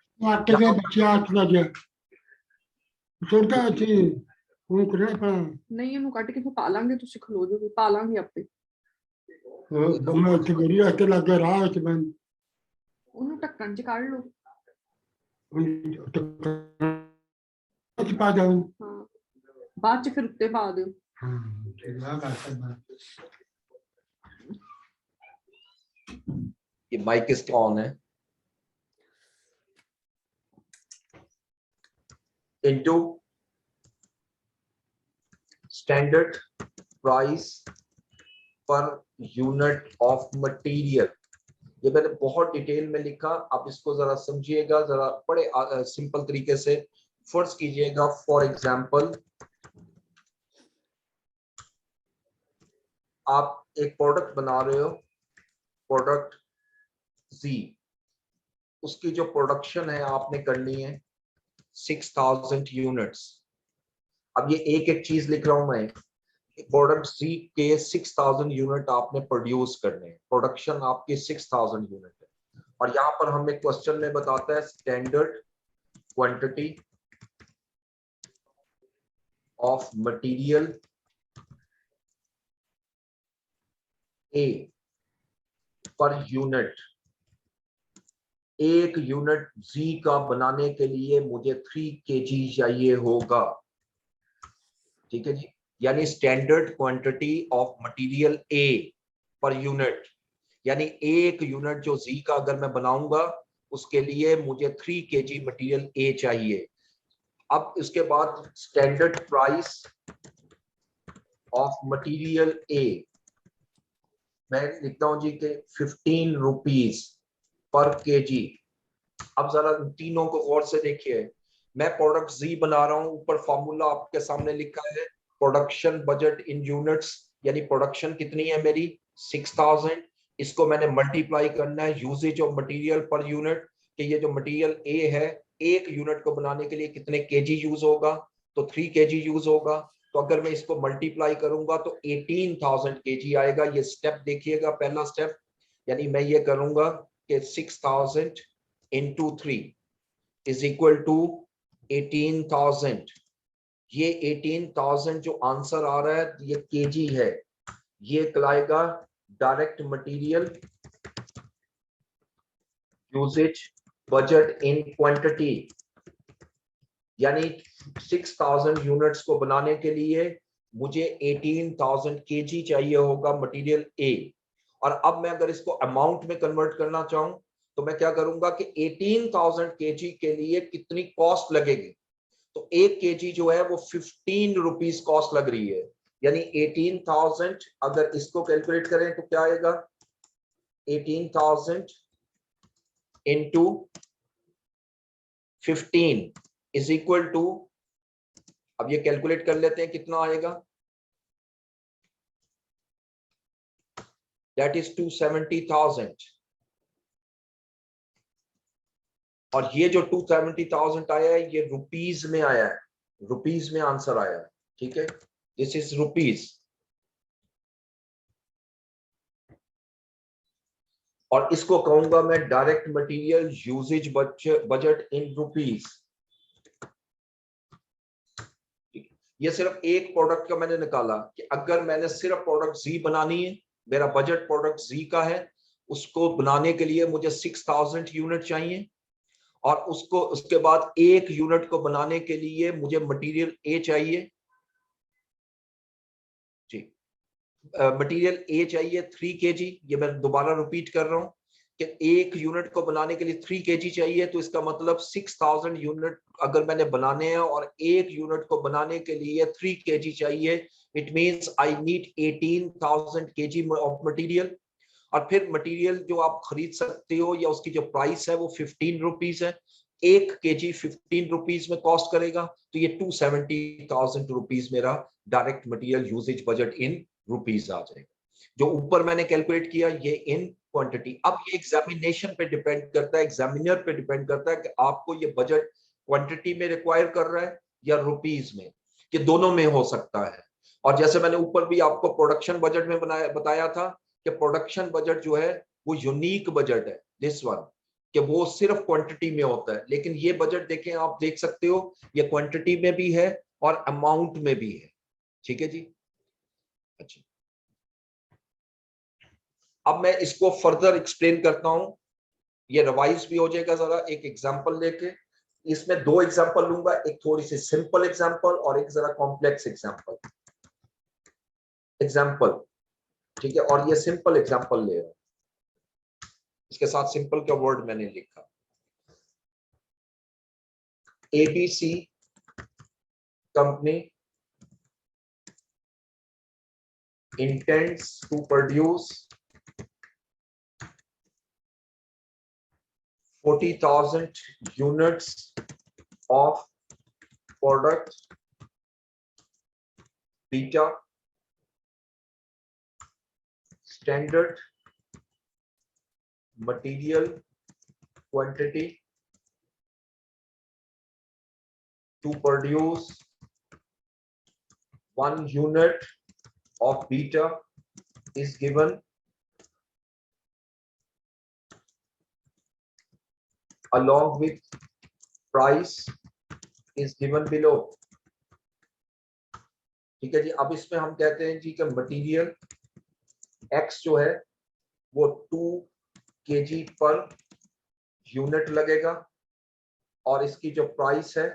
ਨਹੀਂ ਇਹਨੂੰ ਕੱਟ ਕੇ ਪਾ ਲਾਂਗੇ, ਤੁਸੀਂ ਖਲੋ ਜਾਓਗੇ, ਪਾ ਲਾਂਗੇ ਆਪੇ। ਉਹਨੂੰ ਢੱਕਣ ਚ ਕੱਢ ਲਓ। ਹਾਂ ਬਾਅਦ ਚ ਫਿਰ ਉੱਤੇ ਪਾ ਦਿਓ।
ये माइक इसका ऑन है। Into standard price per unit of material. ये मैंने बहुत डिटेल में लिखा, आप इसको जरा समझिएगा, जरा बड़े सिंपल तरीके से फर्ज कीजिएगा। फॉर एग्जांपल आप एक प्रोडक्ट बना रहे हो, प्रोडक्ट Z, उसकी जो प्रोडक्शन है आपने करनी है 6000 यूनिट्स। अब ये एक एक चीज लिख रहा हूं मैं, प्रोडक्ट Z के 6000 यूनिट आपने प्रोड्यूस करने हैं, प्रोडक्शन आपकी 6000 यूनिट है। और यहाँ पर हमें क्वेश्चन में बताता है standard quantity of material A per unit. एक यूनिट Z का बनाने के लिए मुझे 3 kg चाहिए होगा, ठीक है जी। यानी standard quantity of material A पर यूनिट, यानी एक यूनिट जो Z का अगर मैं बनाऊंगा उसके लिए मुझे 3 kg मटेरियल A चाहिए। अब इसके बाद standard price of material A मैं लिखता हूं जी के 15 रुपीज पर केजी। अब जरा तीनों को गौर से देखिए, मैं प्रोडक्ट Z बना रहा हूं, ऊपर फॉर्मूला आपके सामने लिखा है प्रोडक्शन बजट इन यूनिट्स, यानी प्रोडक्शन कितनी है मेरी 6000, इसको मैंने मल्टीप्लाई करना है usage of material per unit, कि ये जो मटेरियल A है एक यूनिट को बनाने के लिए कितने केजी यूज होगा, तो 3 kg यूज होगा। तो अगर मैं इसको मल्टीप्लाई करूंगा तो 18,000 kg आएगा। ये स्टेप देखिएगा, पहला स्टेप, यानी मैं ये करूंगा कि 6000 इंटू 3 इज इक्वल टू 18,000। ये 18,000 जो आंसर आ रहा है ये केजी है, ये कहलाएगा direct material usage budget in quantity. यानी 6000 यूनिट्स को बनाने के लिए मुझे 18,000 केजी चाहिए होगा मटेरियल A। और अब मैं अगर इसको अमाउंट में कन्वर्ट करना चाहूं तो मैं क्या करूंगा कि 18,000 केजी के लिए कितनी कॉस्ट लगेगी, तो 1 केजी जो है वो 15 रुपीज कॉस्ट लग रही है, यानी 18,000 अगर इसको कैलकुलेट करें तो क्या आएगा, 18,000 इंटू 15 इज इक्वल टू, अब ये कैलकुलेट कर लेते हैं कितना आएगा, दैट इज 270,000, और ये जो 270,000 आया है ये रुपीज में आया है, रुपीज में आंसर आया है, ठीक है, दिस इज रुपीज। और इसको कहूंगा मैं direct material usage budget in rupees. ये सिर्फ एक प्रोडक्ट का मैंने निकाला कि अगर मैंने सिर्फ प्रोडक्ट जी बनानी है, मेरा बजट प्रोडक्ट जी का है, उसको बनाने के लिए मुझे 6,000 यूनिट चाहिए, और उसको उसके बाद एक यूनिट को बनाने के लिए मुझे मटेरियल ए चाहिए, जी मटेरियल ए चाहिए 3 kg, ये मैं दोबारा रिपीट कर रहा हूं कि एक यूनिट को बनाने के लिए 3 kg चाहिए, तो इसका मतलब 6,000 यूनिट अगर मैंने बनाने हैं और एक यूनिट को बनाने के लिए 3 kg चाहिए, it means I need 18,000 kg of material. और फिर मटेरियल जो आप खरीद सकते हो या उसकी जो प्राइस है वो 15 रुपीज है, 1 kg 15 रुपीज में कॉस्ट करेगा, तो ये 270,000 रुपीज मेरा direct material usage budget in rupees आ जाएगा। जो ऊपर मैंने कैलकुलेट किया ये इन क्वांटिटी। अब ये एग्जामिनेशन पे डिपेंड करता है, एग्जामिनर पे डिपेंड करता है कि आपको ये बजट क्वांटिटी में रिक्वायर कर रहा है या रुपीज में, कि दोनों में हो सकता है। और जैसे मैंने ऊपर भी आपको प्रोडक्शन बजट में बताया था कि प्रोडक्शन बजट जो है वो यूनिक बजट है, दिस वन, कि वो सिर्फ क्वांटिटी में होता है, लेकिन ये बजट देखें, आप देख सकते हो ये क्वांटिटी में भी है और अमाउंट में भी है, ठीक है जी। अच्छा, अब मैं इसको फर्दर एक्सप्लेन करता हूं, ये रिवाइज भी हो जाएगा जरा एक एग्जांपल लेके। इसमें 2 एग्जांपल लूंगा, एक थोड़ी सी सिंपल एग्जांपल और एक जरा कॉम्प्लेक्स एग्जांपल। ठीक है, और ये सिंपल एग्जांपल ले रहा हूं, इसके साथ सिंपल का वर्ड मैंने लिखा। ABC company intends to produce 40,000 units of product beta standard material quantity to produce 1 unit of beta is given along with price is given below। ठीक है जी। अब इसमें हम कहते हैं जी कि मटेरियल X जो है वो 2 kg पर यूनिट लगेगा, और इसकी जो प्राइस है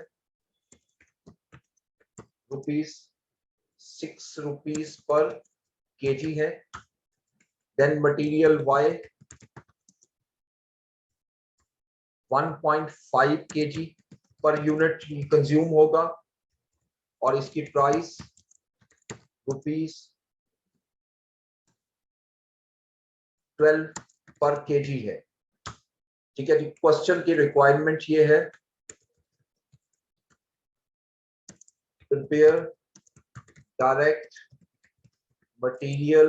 ₹6 पर केजी है। Then material Y 1.5 kg per unit consume होगा, और इसकी प्राइस ₹12 पर केजी है। ठीक है जी। क्वेश्चन की रिक्वायरमेंट ये है, prepare direct material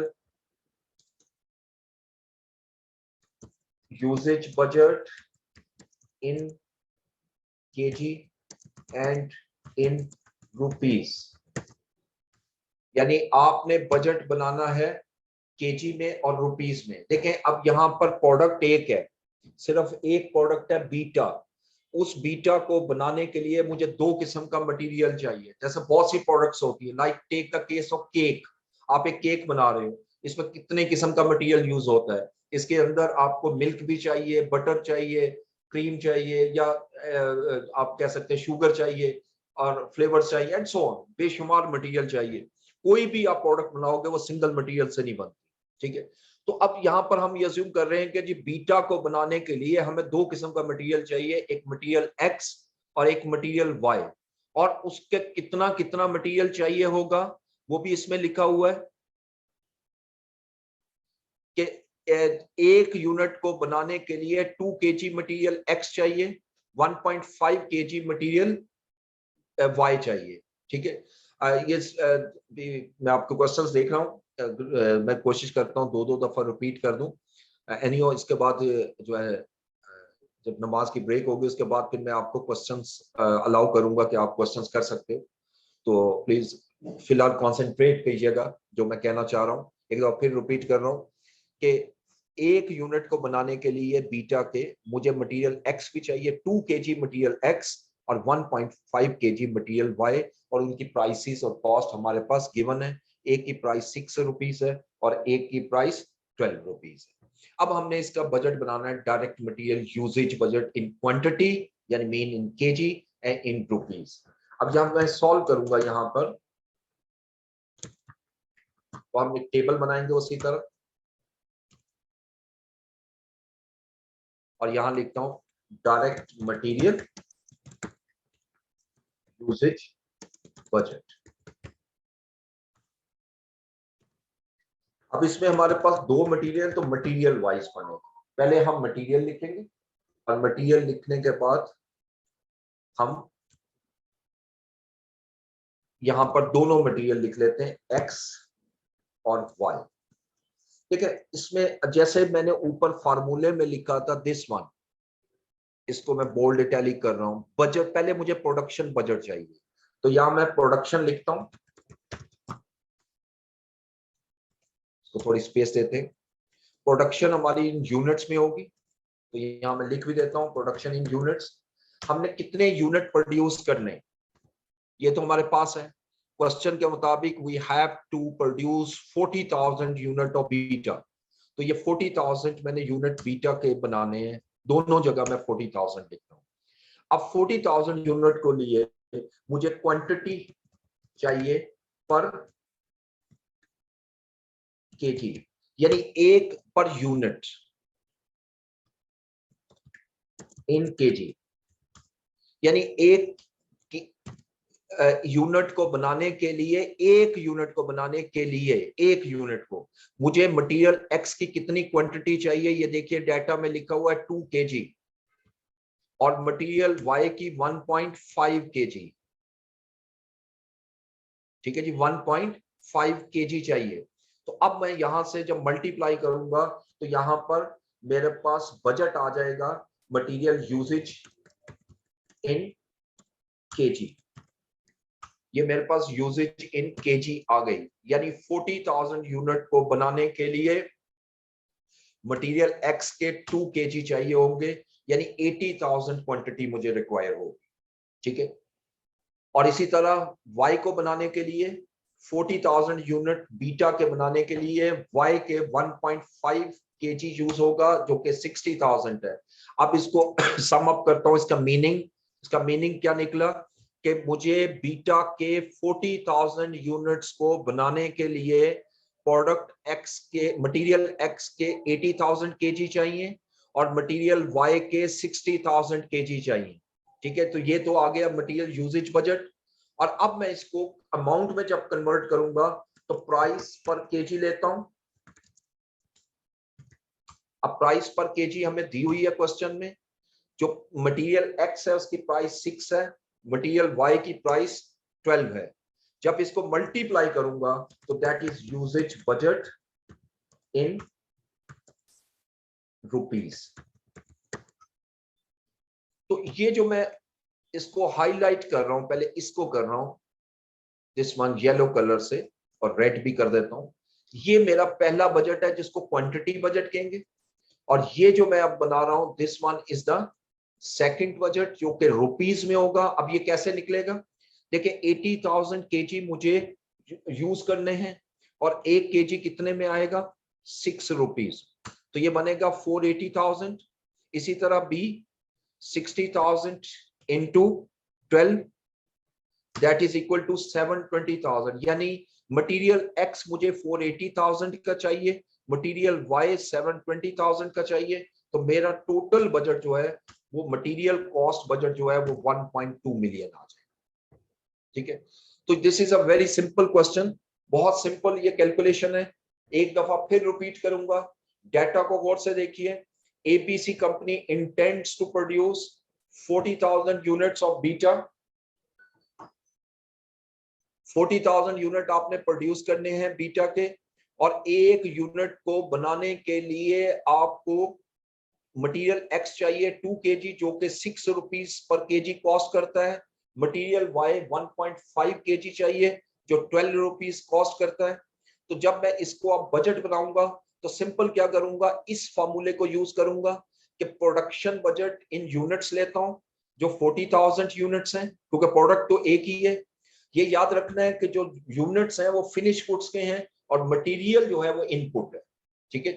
usage budget in KG and in rupees. यानी आपने बजट बनाना है केजी में और रुपीस में। देखें, अब यहां पर प्रोडक्ट एक है, सिर्फ एक प्रोडक्ट है बीटा। उस बीटा को बनाने के लिए मुझे 2 किस्म का मटेरियल चाहिए। जैसे बहुत सी प्रोडक्ट्स होती है, like take the case of cake. आप एक केक बना रहे हो, इसमें कितने किस्म का मटेरियल यूज होता है। इसके अंदर आपको मिल्क भी चाहिए, बटर चाहिए, क्रीम चाहिए, या आप कह सकते हैं शुगर चाहिए, और फ्लेवर्स चाहिए, एंड सो ऑन। बेशुमार मटेरियल चाहिए। कोई भी आप प्रोडक्ट बनाओगे वो सिंगल मटेरियल से नहीं बनती। ठीक है। तो अब यहाँ पर हम ये अज्यूम कर रहे हैं कि जी बीटा को बनाने के लिए हमें दो किस्म का मटेरियल चाहिए, एक मटेरियल एक्स और एक मटेरियल वाई, और उसके कितना कितना मटेरियल चाहिए होगा वो भी इसमें लिखा हुआ है कि एक यूनिट को बनाने के लिए 2 kg मटेरियल एक्स चाहिए, 1.5 kg मटेरियल वाई चाहिए। ठीक है, ये मैं आपको क्वेश्चंस देख रहा हूँ, मैं कोशिश करता हूँ दो दफा रिपीट कर दूं। एनीहो इसके बाद जो है जब नमाज की ब्रेक होगी उसके बाद फिर मैं आपको क्वेश्चंस अलाउ करूंगा कि आप क्वेश्चंस कर सकते हो, तो प्लीज फिलहाल कॉन्सेंट्रेट कीजिएगा जो मैं कहना चाह रहा हूँ। एक बार फिर रिपीट कर रहा हूँ कि एक यूनिट को बनाने के लिए बीटा के मुझे मटेरियल एक्स भी चाहिए, 2 kg मटेरियल एक्स और 1.5 kg मटेरियल वाई, और उनकी प्राइसेस और कॉस्ट हमारे पास गिवन है। एक की प्राइस 6 रुपीज है और एक की प्राइस 12 रुपीज है। अब हमने इसका बजट बनाना है, direct material usage budget in quantity, यानी mean in KG and in rupees. अब जब मैं सॉल्व करूंगा यहाँ पर, तो हम एक टेबल बनाएंगे उसी तरह, और यहां लिखता हूं डायरेक्ट मटेरियल यूजेज बजट। अब इसमें हमारे पास दो मटेरियल, तो मटेरियल वाइज बनेगा। पहले हम मटेरियल लिखेंगे और मटेरियल लिखने के बाद हम यहां पर दोनों मटेरियल लिख लेते हैं, एक्स और वाई। ठीक है, इसमें जैसे मैंने ऊपर फार्मूले में लिखा था दिस वन, इसको मैं बोल्ड इटैलिक कर रहा हूं। बजट, पहले मुझे प्रोडक्शन बजट चाहिए, तो यहां मैं प्रोडक्शन लिखता हूं, इसको थोड़ी स्पेस देते हैं। प्रोडक्शन हमारी इन यूनिट्स में होगी, तो यहां मैं लिख भी देता हूं प्रोडक्शन इन यूनिट्स। हमने कितने यूनिट प्रोड्यूस करने ये तो हमारे पास है। क्वेश्चन के मुताबिक we have to produce 40,000 unit of beta, तो ये 40,000 मैंने यूनिट बीटा के बनाने हैं, दोनों जगह मैं 40,000 लिखता हूँ। अब 40,000 यूनिट को लिए मुझे क्वांटिटी चाहिए पर केजी, यानी एक पर यूनिट इन केजी, यानी एक यूनिट को बनाने के लिए, एक यूनिट को बनाने के लिए एक यूनिट को मुझे मटेरियल एक्स की कितनी क्वांटिटी चाहिए, ये देखिए डाटा में लिखा हुआ है 2 kg, और मटेरियल वाई की 1.5 kg। ठीक है जी, 1.5 kg चाहिए। तो अब मैं यहां से जब मल्टीप्लाई करूंगा तो यहां पर मेरे पास बजट आ जाएगा मटेरियल यूजेज इन केजी। ये मेरे पास यूजेज इन केजी आ गई, यानी 40,000 यूनिट को बनाने के लिए मटेरियल एक्स के 2 kg चाहिए होंगे, यानी 80,000 क्वांटिटी मुझे रिक्वायर होगी। ठीक है, और इसी तरह वाई को बनाने के लिए 40,000 यूनिट बीटा के बनाने के लिए वाई के 1.5 kg यूज होगा, जो कि 60,000 है। अब इसको सम अप करता हूं, इसका मीनिंग क्या निकला कि मुझे बीटा के 40,000 यूनिट्स को बनाने के लिए प्रोडक्ट एक्स के, मटेरियल एक्स के 80,000 kg चाहिए और मटेरियल वाई के 60,000 kg चाहिए। ठीक है, तो ये तो आ गया मटेरियल यूजेज बजट। और अब मैं इसको अमाउंट में जब कन्वर्ट करूंगा तो प्राइस पर केजी लेता हूं। अब प्राइस पर केजी हमें दी हुई है क्वेश्चन में, जो मटेरियल एक्स है उसकी प्राइस 6 है, मटेरियल वाई की प्राइस 12 है। जब इसको मल्टीप्लाई करूंगा तो that is usage budget in rupees. तो ये जो मैं इसको हाईलाइट कर रहा हूं, पहले इसको कर रहा हूं दिस वन येलो कलर से, और रेड भी कर देता हूं। ये मेरा पहला बजट है जिसको क्वांटिटी बजट कहेंगे, और ये जो मैं अब बना रहा हूं this one is the second budget, जो कि रुपीस में होगा। अब ये कैसे निकलेगा, देखिए 80,000 kg मुझे यूज करने हैं और 1 kg कितने में आएगा, 6 रुपीस, तो ये बनेगा 480,000। इसी तरह B 60,000 into 12 that is equal to 720,000, यानी मटेरियल एक्स मुझे 480,000 का चाहिए, मटेरियल वाई 720,000 का चाहिए, तो मेरा टोटल बजट जो है वो मटेरियल कॉस्ट बजट जो है वो 1.2 मिलियन आ जाए। ठीक है, तो this is a very simple question, बहुत सिंपल ये कैलकुलेशन है। एक दफा फिर रिपीट करूंगा, डाटा को गौर से देखिए। APC company intends to produce 40,000 units of beta. 40,000 unit आपने प्रोड्यूस करने हैं बीटा के, और एक यूनिट को बनाने के लिए आपको मटेरियल एक्स चाहिए 2 kg, जो कि 6 रुपीस पर केजी कॉस्ट करता है। मटेरियल वाई 1.5 kg चाहिए, जो 12 रुपीस कॉस्ट करता है। तो जब मैं इसको अब बजट बनाऊंगा तो सिंपल क्या करूंगा, इस फॉर्मूले को यूज करूंगा कि प्रोडक्शन बजट इन यूनिट्स लेता हूं जो 40,000 यूनिट्स हैं, क्योंकि प्रोडक्ट तो एक ही है। ये याद रखना है कि जो यूनिट्स हैं वो फिनिश गुड्स के हैं और मटेरियल जो है वो इनपुट है। ठीक है,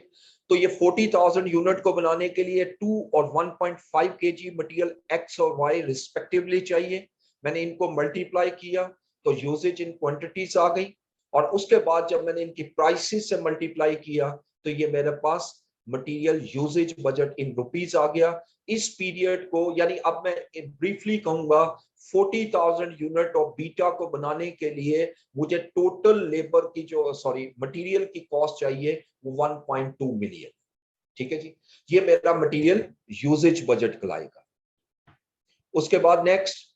तो ये 40,000 यूनिट को बनाने के लिए 2 और 1.5 kg मटेरियल एक्स और वाई रिस्पेक्टिवली चाहिए। मैंने इनको मल्टीप्लाई किया तो यूजेज इन क्वांटिटीज आ गई, और उसके बाद जब मैंने इनकी प्राइसेस से मल्टीप्लाई किया तो ये मेरे पास material usage budget in rupees आ गया। इस पीरियड को, यानी अब मैं ब्रीफली कहूंगा, 40,000 यूनिट ऑफ बीटा को बनाने के लिए मुझे टोटल लेबर की जो मटेरियल की कॉस्ट चाहिए वो 1.2 मिलियन। ठीक है जी, ये मेरा मटेरियल यूजेज बजट कहलाएगा। उसके बाद नेक्स्ट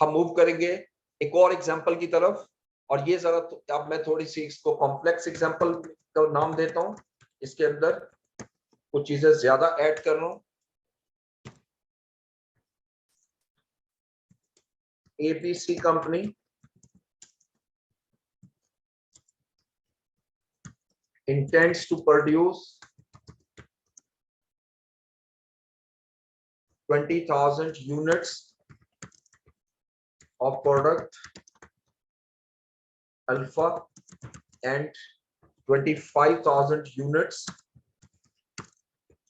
हम मूव करेंगे एक और एग्जांपल की तरफ, और ये जरा अब मैं थोड़ी सी इसको कॉम्प्लेक्स एग्जांपल का नाम देता हूं, इसके अंदर कुछ चीजें ज्यादा ऐड कर रहा हूं। ABC company intends to produce 20,000 units of product alpha and 25,000 units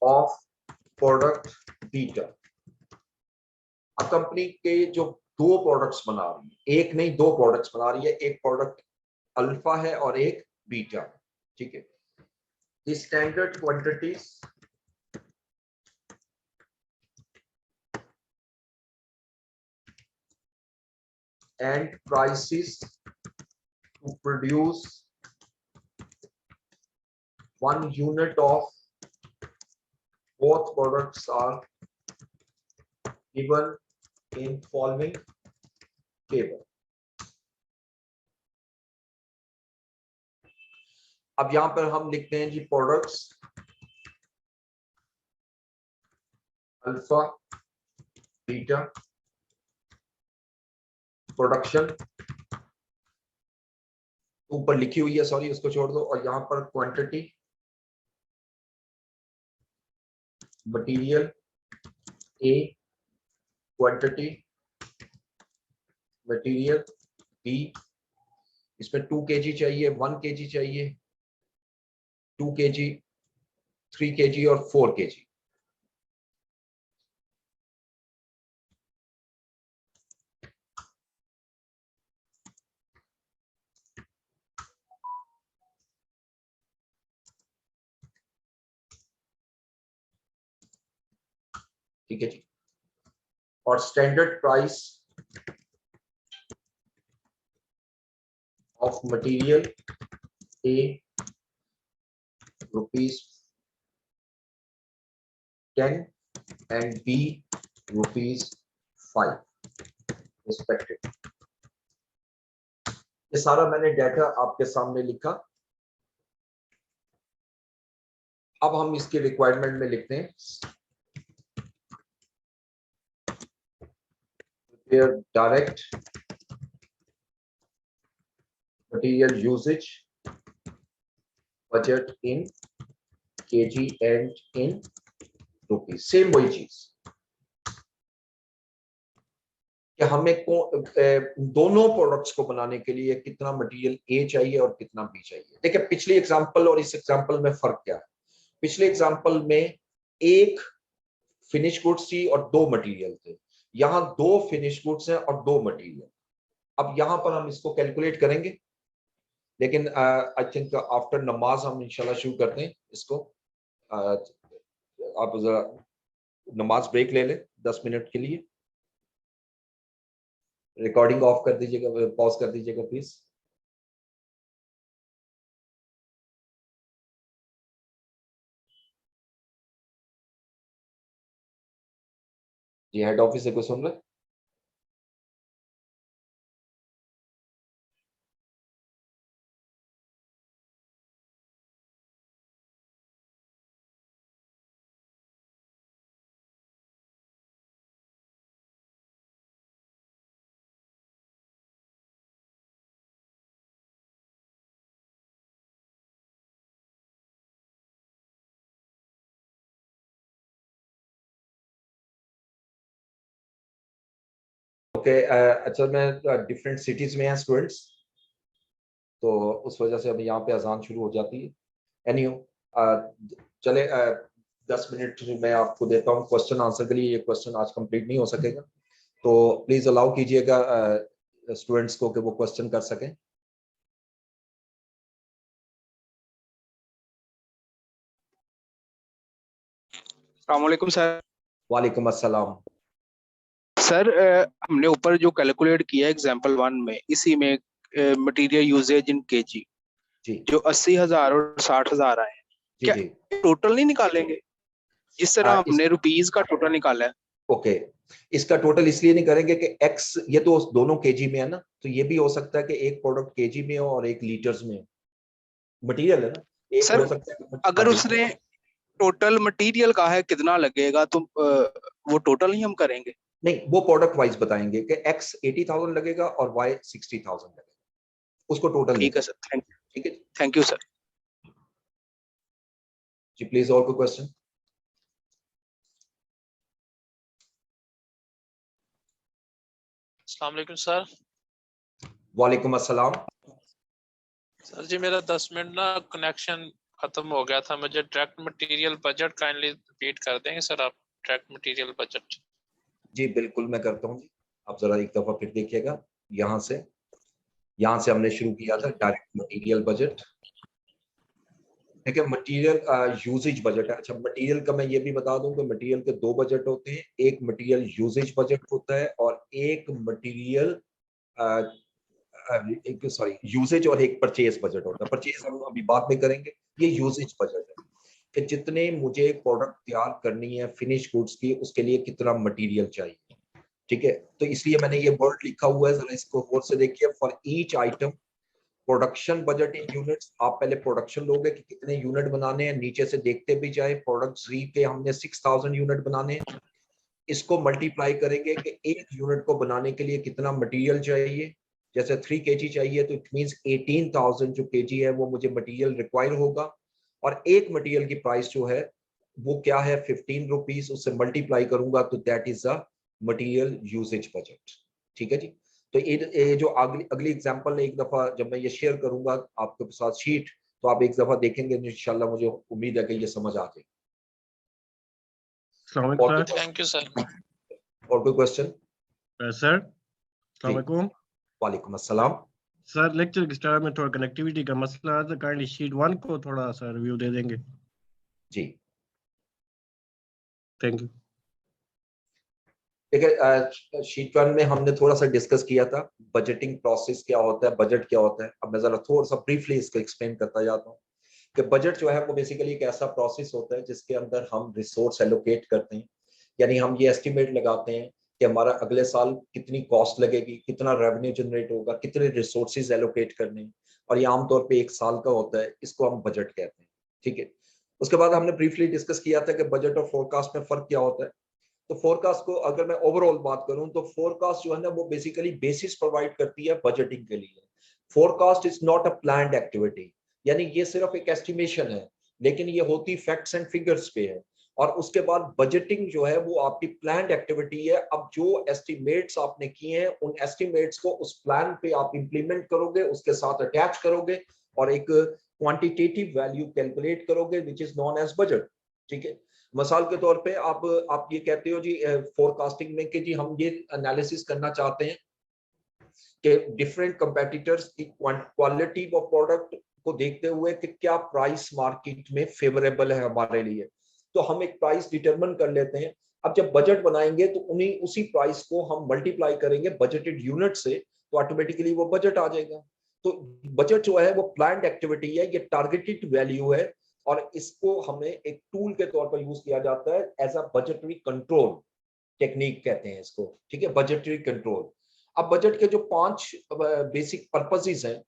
of product beta। अब कंपनी के जो दो प्रोडक्ट्स बना रही है, एक नहीं दो प्रोडक्ट्स बना रही है, एक प्रोडक्ट अल्फा है और एक बीटा। ठीक है, the standard quantities and prices to produce 1 unit of both products are given in following table। अब यहां पर हम लिखते हैं जी प्रोडक्ट्स अल्फा बीटा, प्रोडक्शन ऊपर लिखी हुई है, सॉरी उसको छोड़ दो, और यहां पर quantity material A, quantity material B. इसमें 2 kg चाहिए, 1 kg चाहिए, 2 kg, 3 kg और 4 kg। ठीक है जी, और standard price of material A ₹10 and B ₹5 respective. ये सारा मैंने डाटा आपके सामने लिखा। अब हम इसकी रिक्वायरमेंट में लिखते हैं direct material usage budget in KG and in rupees. Same वही चीज कि हमें दोनों प्रोडक्ट्स को बनाने के लिए कितना मटेरियल ए चाहिए और कितना बी चाहिए। देखिए पिछले एग्जांपल और इस एग्जांपल में फर्क क्या है। पिछले एग्जांपल में एक फिनिश गुड्स थी और 2 मटेरियल थे, यहां 2 फिनिश गुड्स हैं और 2 मटेरियल। अब यहाँ पर हम इसको कैलकुलेट करेंगे, लेकिन आई थिंक आफ्टर नमाज हम इंशाल्लाह शुरू करते हैं इसको। आप जरा नमाज ब्रेक ले लें 10 मिनट के लिए। रिकॉर्डिंग ऑफ कर दीजिएगा, पॉज कर दीजिएगा प्लीज। जी हेड ऑफिस से कोई सुन रहे? ओके, अच्छा मैं डिफरेंट सिटीज में हैं स्टूडेंट्स, तो उस वजह से अभी यहाँ पे अजान शुरू हो जाती है। एनीहो चले 10 मिनट मैं आपको देता हूँ क्वेश्चन आंसर के लिए। ये क्वेश्चन आज कंप्लीट नहीं हो सकेगा, तो प्लीज अलाउ कीजिएगा स्टूडेंट्स को कि वो क्वेश्चन कर सकें।
अस्सलामुअलैकुम सर।
वालेकुम अस्सलाम।
सर हमने ऊपर जो कैलकुलेट किया एग्जांपल 1 में, इसी में मटेरियल यूजेज इन केजी
जी
जो 80,000 और 60,000 आए हैं,
जी
क्या
जी
टोटल नहीं निकालेंगे जिस तरह हमने रुपीस का टोटल निकाला है?
ओके, इसका टोटल इसलिए नहीं करेंगे कि एक्स, ये तो दोनों केजी में है ना, तो ये भी हो सकता है कि एक प्रोडक्ट केजी में हो और एक लीटर्स में हो। मटेरियल है ना, एक
सर
हो सकता है
अगर
हाँ जी।
उसने टोटल मटेरियल का है कितना लगेगा तो वो टोटल ही हम करेंगे?
नहीं, वो प्रोडक्ट वाइज बताएंगे कि एक्स 80,000 लगेगा और वाई 60,000 लगेगा, उसको टोटल नहीं
ठीक है सर,
ठीक है
थैंक यू सर।
जी प्लीज, और कोई क्वेश्चन?
अस्सलाम वालेकुम सर।
वालेकुम अस्सलाम।
सर जी मेरा 10 मिनट ना कनेक्शन खत्म हो गया था, मुझे direct material budget kindly repeat कर देंगे सर आप? Direct material budget.
जी बिल्कुल मैं करता हूँ जी, आप जरा एक दफा फिर देखिएगा। यहाँ से हमने शुरू किया था डायरेक्ट मटेरियल बजट। ठीक है, मटेरियल यूजेज बजट है। अच्छा, मटेरियल का मैं ये भी बता दूं कि मटेरियल के दो बजट होते हैं, एक मटेरियल यूजेज बजट होता है और एक मटेरियल एक सॉरी यूसेज और एक परचेज बजट होता है। परचेज हम अभी बाद में करेंगे, ये यूसेज बजट है कि जितने मुझे प्रोडक्ट तैयार करनी है फिनिश गुड्स की, उसके लिए कितना मटेरियल चाहिए। ठीक है, तो इसलिए मैंने ये वर्ड लिखा हुआ है, जरा इसको गौर से देखिए। For each item production budget in units, आप पहले प्रोडक्शन लोगे कि कितने यूनिट बनाने हैं, नीचे से देखते भी जाए प्रोडक्ट जी के हमने 6,000 यूनिट बनाने हैं, इसको मल्टीप्लाई करेंगे कि एक यूनिट को बनाने के लिए कितना मटेरियल चाहिए। जैसे 3 kg चाहिए तो इट मींस 18,000 जो kg है वो मुझे मटेरियल रिक्वायर होगा, और एक मटेरियल की प्राइस जो है वो क्या है 15 रुपीज, उससे मल्टीप्लाई करूंगा तो that is a material usage budget. ठीक है जी, तो ये जो अगली एग्जांपल एक दफा जब मैं ये शेयर करूंगा आपके साथ शीट, तो आप एक दफा देखेंगे इंशाल्लाह, मुझे उम्मीद है कि ये समझ आ जाए। और
थैंक यू सर।
कोई क्वेश्चन?
सर अस्सलाम वालेकुम।
वालेकुम अस्सलाम।
सर लेक्चर के स्टार्ट में थोड़ा कनेक्टिविटी का मसला है, तो काइंडली शीट 1 को थोड़ा सा रिव्यू दे देंगे
जी
थैंक यू।
देखिए, शीट 1 में हमने थोड़ा सा डिस्कस किया था बजटिंग प्रोसेस क्या होता है, बजट क्या होता है। अब मैं जरा थोड़ा सा ब्रीफली इसको एक्सप्लेन करता जाता हूँ कि बजट जो है वो बेसिकली एक ऐसा प्रोसेस होता है जिसके अंदर हम रिसोर्स एलोकेट करते हैं, यानी हम ये एस्टिमेट लगाते हैं कि हमारा अगले साल कितनी कॉस्ट लगेगी, कितना रेवेन्यू जनरेट होगा, कितने रिसोर्सेज एलोकेट करने हैं, और ये आमतौर पे एक साल का होता है, इसको हम बजट कहते हैं। ठीक है, उसके बाद हमने ब्रीफली डिस्कस किया था कि बजट और फोरकास्ट में फर्क क्या होता है। तो फोरकास्ट को अगर मैं ओवरऑल बात करूं तो फोरकास्ट जो है ना वो बेसिकली बेसिस प्रोवाइड करती है बजटिंग के लिए। Forecast is not a planned activity, यानी ये सिर्फ एक एस्टिमेशन है, लेकिन ये होती फैक्ट्स एंड फिगर्स पे है। और उसके बाद बजटिंग जो है वो आपकी प्लान्ड एक्टिविटी है। अब जो एस्टिमेट्स आपने किए हैं उन एस्टिमेट्स को उस प्लान पे आप इंप्लीमेंट करोगे, उसके साथ अटैच करोगे और एक क्वांटिटेटिव वैल्यू कैलकुलेट करोगे which is known as budget. ठीक है, मिसाल के तौर पे आप ये कहते हो जी फोरकास्टिंग में कि जी हम ये एनालिसिस करना चाहते हैं कि डिफरेंट कंपेटिटर्स की क्वालिटी ऑफ प्रोडक्ट को देखते हुए कि क्या प्राइस मार्केट में फेवरेबल है हमारे लिए, तो हम एक प्राइस डिटरमिन कर लेते हैं। अब जब बजट बनाएंगे तो उसी प्राइस को हम मल्टीप्लाई करेंगे बजटेड यूनिट से, तो ऑटोमेटिकली वो बजट आ जाएगा। तो बजट जो है वो प्लान्ड एक्टिविटी है, ये टारगेटेड वैल्यू है, और इसको हमें एक टूल के तौर पर यूज किया जाता है as a budgetary control technique कहते हैं इसको, ठीक है, बजटरी कंट्रोल। अब बजट के जो 5 बेसिक पर्पसेस हैं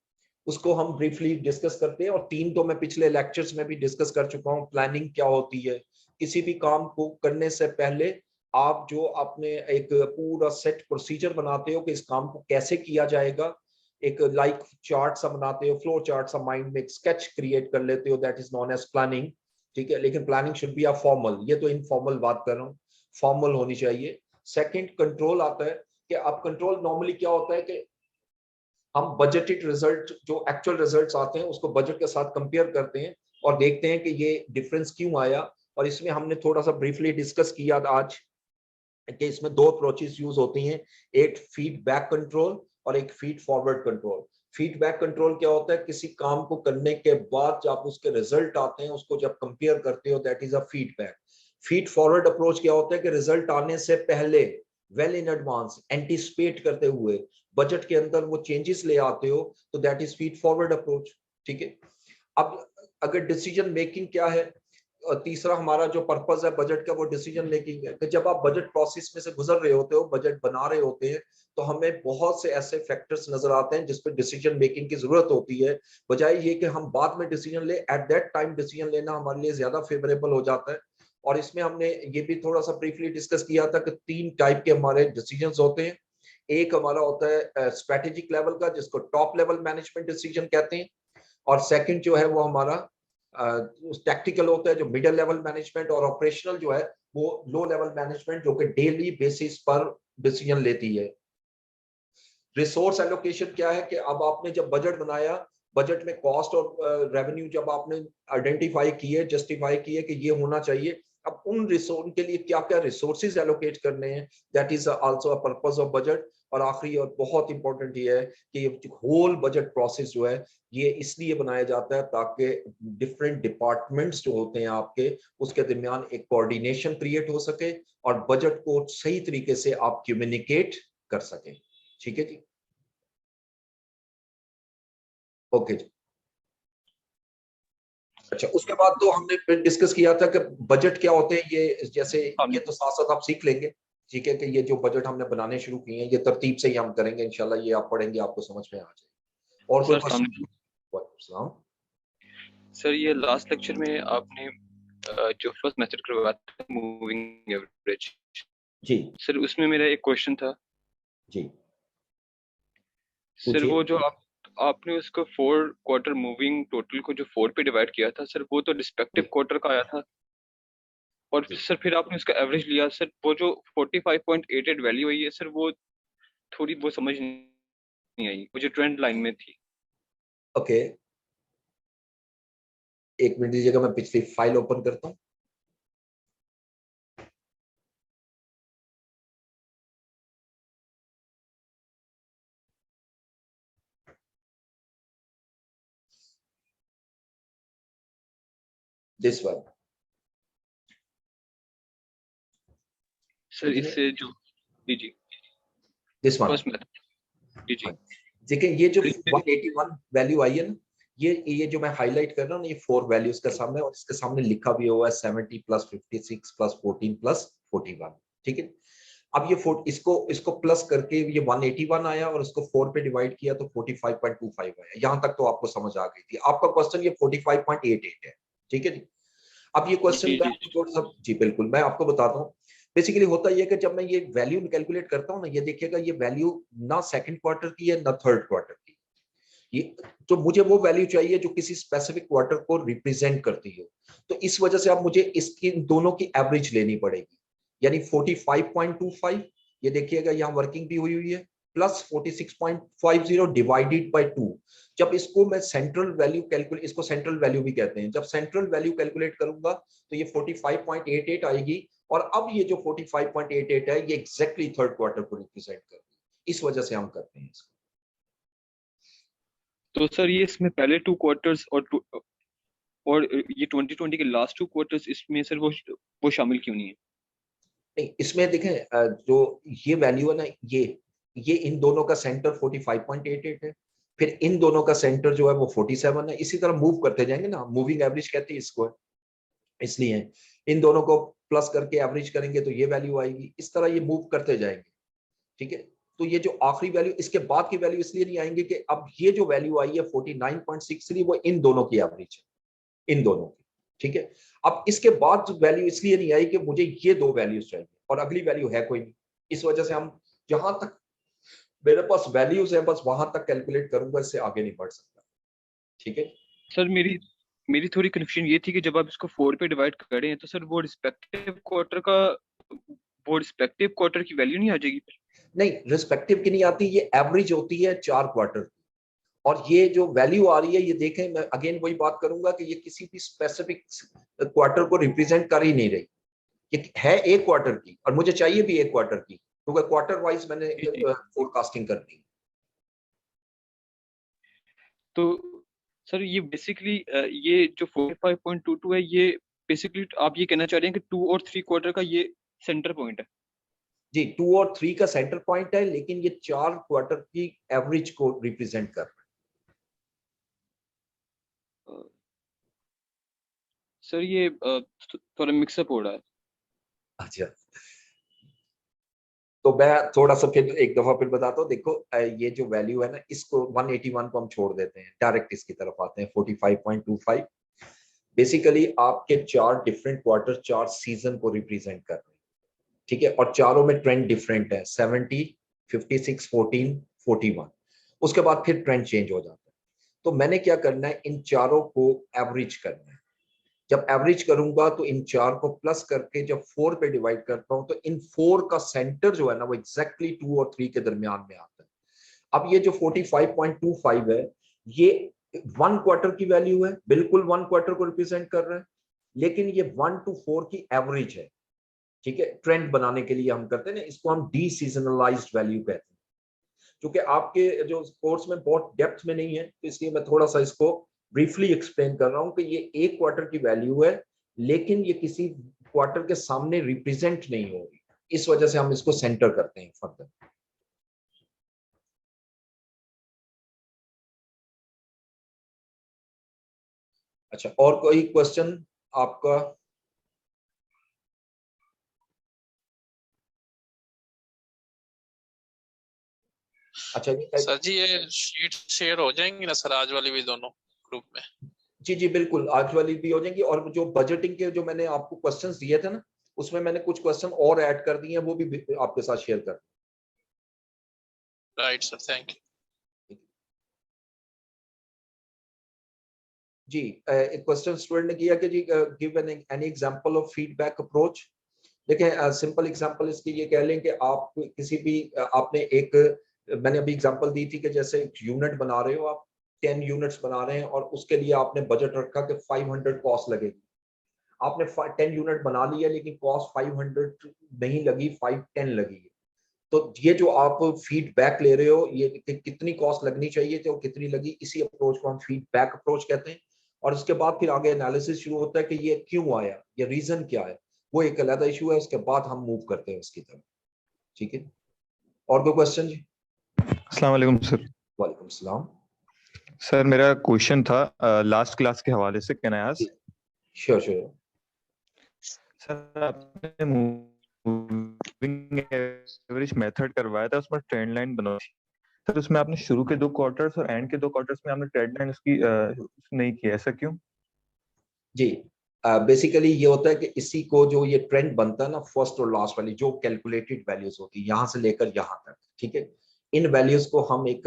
उसको हम ब्रीफली डिस्कस करते हैं, और 3 तो मैं पिछले लेक्चर्स में भी डिस्कस कर चुका हूँ। प्लानिंग क्या होती है, किसी भी काम को करने से पहले आप जो अपने एक पूरा सेट प्रोसीजर बनाते हो कि इस काम को कैसे किया जाएगा, एक लाइक चार्ट सा बनाते हो, फ्लो चार्ट सा, माइंड में एक स्केच क्रिएट कर लेते हो, that is known as planning, ठीक है। लेकिन planning should be a formal, ये तो इनफॉर्मल बात कर रहा हूँ, फॉर्मल होनी चाहिए। सेकंड कंट्रोल आता है कि अब कंट्रोल नॉर्मली क्या होता है कि हम बजटेड रिजल्ट, जो एक्चुअल रिजल्ट्स आते हैं उसको बजट के साथ कंपेयर करते हैं और देखते हैं कि ये डिफरेंस क्यों आया। और इसमें हमने थोड़ा सा ब्रीफली डिस्कस किया आज कि इसमें 2 अप्रोचेस यूज होती हैं, एक फीडबैक कंट्रोल और एक feed forward control. Feedback control क्या होता है, किसी काम को करने के बाद जब उसके रिजल्ट आते हैं उसको जब कंपेयर करते हो, that is a feedback. Feed forward approach क्या होता है कि रिजल्ट आने से पहले वेल इन एडवांस एंटिसिपेट करते हुए बजट के अंदर वो चेंजेस ले आते हो, तो that is feed forward approach, ठीक है। अब अगर डिसीजन मेकिंग क्या है, तीसरा हमारा जो पर्पस है बजट का वो डिसीजन मेकिंग है कि जब आप बजट प्रोसेस में से गुजर रहे होते हो, बजट बना रहे होते हैं, तो हमें बहुत से ऐसे फैक्टर्स नजर आते हैं जिस पे डिसीजन मेकिंग की जरूरत होती है। बजाय ये कि हम बाद में डिसीजन ले, एट दैट टाइम डिसीजन लेना हमारे लिए ज्यादा फेवरेबल हो जाता है। और इसमें हमने ये भी थोड़ा सा ब्रीफली डिस्कस किया था कि 3 टाइप के हमारे डिसीजन होते हैं। एक हमारा होता है स्ट्रेटेजिक लेवल का, जिसको टॉप लेवल मैनेजमेंट डिसीजन कहते हैं, और सेकंड जो है वो हमारा टैक्टिकल होता है, जो मिडिल लेवल मैनेजमेंट, और ऑपरेशनल जो है वो लो लेवल मैनेजमेंट, जो कि डेली बेसिस पर डिसीजन लेती है। रिसोर्स एलोकेशन क्या है कि अब आपने जब बजट बनाया, बजट में कॉस्ट और रेवेन्यू जब आपने आइडेंटिफाई किए, जस्टिफाई किए कि ये होना चाहिए, अब उन रिसोर्स के लिए क्या क्या रिसोर्सेज एलोकेट करने हैं, that is also a purpose of budget. और आखिरी और बहुत इंपॉर्टेंट ये है कि ये होल बजट प्रोसेस जो है ये इसलिए बनाया जाता है ताकि डिफरेंट डिपार्टमेंट्स जो होते हैं आपके, उसके दरमियान एक कोऑर्डिनेशन क्रिएट हो सके और बजट को सही तरीके से आप कम्युनिकेट कर सके, ठीक है जी। ओके जी। अच्छा, उसके बाद तो हमने फिर डिस्कस किया था कि बजट क्या होते हैं, ये जैसे ये तो साथ साथ आप सीख लेंगे, ठीक है, कि ये जो बजट हमने बनाने शुरू किए हैं ये तरतीब से ही हम करेंगे इंशाल्लाह, ये आप पढ़ेंगे आपको समझ में आ जाएगा। और कोई क्वेश्चन?
सर ये लास्ट लेक्चर में आपने जो फर्स्ट मेथड करवाया था मूविंग एवरेज, जी सर, उसमें मेरा एक क्वेश्चन था
जी
सर। वो जो आपने उसको 4 क्वार्टर मूविंग टोटल को जो 4 पे डिवाइड किया था सर, वो तो रिस्पेक्टिव क्वार्टर का आया था, और सर फिर आपने उसका एवरेज लिया सर, वो जो 45.88 वैल्यू आई है सर, वो थोड़ी वो समझ नहीं आई, वो जो ट्रेंड लाइन में थी।
ओके, एक मिनट दीजिएगा, मैं पिछली फाइल ओपन करता हूं। दिस वन
सर, इससे जो जी
दिस वन
जी
देखिए, ये जो 181 वैल्यू आई है ना, ये जो मैं हाईलाइट कर रहा हूँ, ये 4 वैल्यूज का सामने, और इसके सामने लिखा भी हुआ है 70 + 56 + 14 + 41, ठीक है। अब ये इसको प्लस करके ये 181 आया और उसको 4 पे डिवाइड किया तो 45.25 आया। यहां तक तो आपको समझ आ गई थी। आपका क्वेश्चन ये 45.88 है, ठीक है जी। अब ये क्वेश्चन थोड़ा सा जी बिल्कुल मैं आपको बताता हूँ। बेसिकली होता ये कि जब मैं ये वैल्यू कैलकुलेट करता हूँ ना, ये देखिएगा ये वैल्यू ना सेकंड क्वार्टर की है ना थर्ड क्वार्टर की, ये तो मुझे वो वैल्यू चाहिए जो किसी स्पेसिफिक क्वार्टर को रिप्रेजेंट करती हो। तो इस वजह से अब मुझे इसकी दोनों की एवरेज लेनी पड़ेगी, यानी 45.25 ये देखिएगा यहाँ वर्किंग भी हुई है, प्लस 46.50 डिवाइडेड बाय 2। जब इसको मैं सेंट्रल वैल्यू कैलकुलेट, इसको सेंट्रल वैल्यू भी कहते हैं, जब सेंट्रल वैल्यू कैलकुलेट करूंगा तो ये 45.88 आएगी। और अब ये जो 45.88 है ये एग्जैक्टली थर्ड क्वार्टर को रिप्रेजेंट करती है, इस वजह से हम करते हैं इसको,
तो सर ये इसमें पहले 2 क्वार्टर्स और ये 2020 के लास्ट 2 क्वार्टर्स इसमें सर वो शामिल क्यों नहीं है?
नहीं, इसमें देखें जो ये वैल्यू है ना, ये इन दोनों का सेंटर 45.88 है, फिर इन दोनों का सेंटर जो है वो 47 है। इसी तरह मूव करते जाएंगे ना, मूविंग एवरेज कहते हैं इसको, इसलिए इन दोनों को प्लस करके एवरेज करेंगे तो ये वैल्यू आएगी। इस तरह ये मूव करते जाएंगे, ठीक है। तो ये जो आखिरी वैल्यू, इसके बाद की वैल्यू इसलिए नहीं आएंगे कि अब ये जो वैल्यू आई है 49.63 वो इन दोनों की एवरेज है, इन दोनों की, ठीक है। अब इसके बाद वैल्यू इसलिए नहीं आई कि मुझे ये दो वैल्यूज चाहिए और अगली वैल्यू है कोई नहीं। इस वजह से हम जहां तक मेरे पास वैल्यूज है बस वहां तक कैलकुलेट करूंगा, इससे आगे नहीं बढ़ सकता, ठीक है।
सर मेरी थोड़ी कन्फ्यूजन ये थी कि जब आप इसको 4 पे डिवाइड करें तो सर वो रिस्पेक्टिव क्वार्टर की वैल्यू नहीं आ जाएगी?
नहीं, रिस्पेक्टिव की नहीं आती, ये एवरेज होती है 4 क्वार्टर की। और ये जो वैल्यू आ रही है, ये देखें, मैं अगेन वही बात करूंगा कि ये किसी भी स्पेसिफिक क्वार्टर को रिप्रेजेंट कर ही नहीं रही। ये है एक क्वार्टर की और मुझे चाहिए भी एक क्वार्टर की, क्योंकि क्वार्टर वाइज मैंने फोरकास्टिंग करनी है।
तो सर ये बेसिकली ये जो 45.22 है, ये बेसिकली आप ये कहना चाह रहे हैं कि 2 और 3 क्वार्टर का ये सेंटर पॉइंट है?
जी, 2 और 3 का सेंटर पॉइंट है, लेकिन ये 4 क्वार्टर की एवरेज को रिप्रेजेंट कर रहा है।
सर ये थोड़ा मिक्सअप हो रहा है।
अच्छा, तो मैं थोड़ा सा फिर एक दफा फिर बताता हूँ। देखो, ये जो वैल्यू है ना, इसको 181 को हम छोड़ देते हैं, डायरेक्ट इसकी तरफ आते हैं 45.25। बेसिकली आपके 4 डिफरेंट क्वार्टर 4 सीजन को रिप्रेजेंट कर रहे हैं, ठीक है। और चारों में ट्रेंड डिफरेंट है, 70, 56, 14, 41। उसके बाद फिर ट्रेंड चेंज हो जाता है। तो मैंने क्या करना है, इन चारों को एवरेज करना है। जब एवरेज करूंगा तो इन 4 को प्लस करके जब 4 पे डिवाइड करता हूं तो इन 4 का सेंटर जो है ना वो एग्जैक्टली 2 और 3 के दरमियान में आता है। अब ये जो 45.25 है, ये 1 क्वार्टर की वैल्यू है, बिल्कुल 1 क्वार्टर को रिप्रेजेंट कर रहा है, लेकिन ये 1 to 4 की एवरेज है, ठीक है। ट्रेंड बनाने के लिए हम करते हैं ना, इसको हम डी सीजनलाइज्ड वैल्यू कहते हैं। क्योंकि आपके जो कोर्स में बहुत डेप्थ में नहीं है, तो इसलिए मैं थोड़ा सा इसको ब्रीफली एक्सप्लेन कर रहा हूं कि ये एक क्वार्टर की वैल्यू है, लेकिन ये किसी क्वार्टर के सामने रिप्रेजेंट नहीं हो रही, इस वजह से हम इसको सेंटर करते हैं फर्दर। अच्छा, और कोई क्वेश्चन आपका? अच्छा
सर जी, ये शीट शेयर हो जाएंगी ना सर, आज वाली भी दोनों ग्रुप में?
जी जी बिल्कुल, आज वाली भी हो जाएंगी। और जो बजटिंग के जो मैंने आपको क्वेश्चंस दिए थे ना, उसमें मैंने कुछ क्वेश्चन और ऐड कर दिए हैं, वो भी आपके साथ शेयर कर।
Right sir, thank you.
जी, एक क्वेश्चन स्टूडेंट ने किया कि जी give any example of feedback approach. देखिए, सिंपल एग्जांपल इसकी ये कह लें कि आप किसी भी आपने एक, मैंने अभी एग्जांपल दी थी कि जैसे एक यूनिट बना रहे हो आप, 10 यूनिट्स बना रहे हैं और उसके लिए आपने बजट रखा कि 500 कॉस्ट लगेगी। आपने 10 यूनिट बना लिया, लेकिन कॉस्ट 500 नहीं लगी, 510 लगी। तो ये जो आप फीडबैक ले रहे हो, ये कितनी कॉस्ट लगनी चाहिए थी और कितनी लगी, इसी अप्रोच को हम फीडबैक अप्रोच कहते हैं। और इसके बाद फिर आगे एनालिसिस शुरू होता है कि ये क्यों आया, ये रीजन क्या है, वो एक अलग इशू है। उसके बाद हम मूव करते हैं उसकी तरफ, ठीक है। और कोई क्वेश्चन जी?
अस्सलाम वालेकुम सर।
वालेकुम सलाम।
सर मेरा क्वेश्चन था लास्ट क्लास के हवाले से, can I ask?
Sure sure.
Sir आपने मूविंग एवरेज मेथड करवाया था, उसमें ट्रेंड लाइन बनाई थी सर, उसमें आपने शुरू के 2 क्वार्टर्स और एंड के 2 क्वार्टर्स में आपने ट्रेंड लाइन उसकी नहीं किया, ऐसा क्यों?
जी, बेसिकली ये होता है कि इसी को जो ये ट्रेंड बनता है ना, फर्स्ट और लास्ट वाली जो कैलकुलेटेड वैल्यूज होती है, यहाँ से लेकर यहाँ तक, ठीक है। इन वैल्यूज को हम एक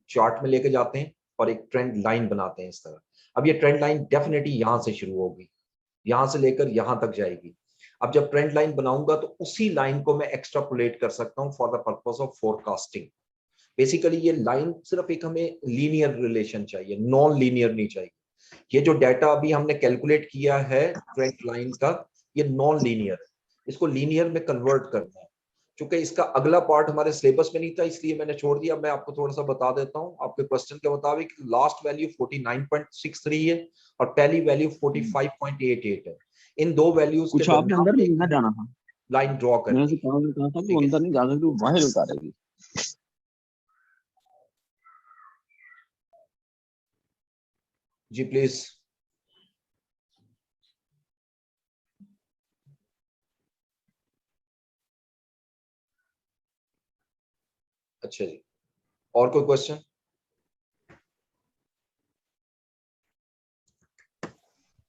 चार्ट में लेके जाते हैं और एक ट्रेंड लाइन बनाते हैं इस तरह। अब ये ट्रेंड लाइन डेफिनेटली यहाँ से शुरू होगी, यहाँ से लेकर यहाँ तक जाएगी। अब जब ट्रेंड लाइन बनाऊंगा तो उसी लाइन को मैं एक्स्ट्रापोलेट कर सकता हूँ for the purpose of forecasting. Basically ये लाइन सिर्फ एक हमें लीनियर रिलेशन चाहिए, नॉन लीनियर नहीं चाहिए। ये जो डाटा अभी हमने कैलकुलेट किया है ट्रेंड लाइन का, ये नॉन लीनियर है, इसको लीनियर में कन्वर्ट करना है। चूंकि इसका अगला पार्ट हमारे सिलेबस में नहीं था इसलिए मैंने छोड़ दिया। मैं आपको थोड़ा सा बता देता हूँ। आपके क्वेश्चन के मुताबिक लास्ट वैल्यू 49.63 है और पहली वैल्यू 45.88 है। इन दो वैल्यूज
कुछ
के
आपने अंदर नहीं ना जाना था,
लाइन ड्रॉ
मैंने से
करनी।
कहा था कि
ठीक है
अंदर नहीं जा सकते, बाहर उतारेगी।
जी प्लीज। अच्छा जी, और कोई क्वेश्चन?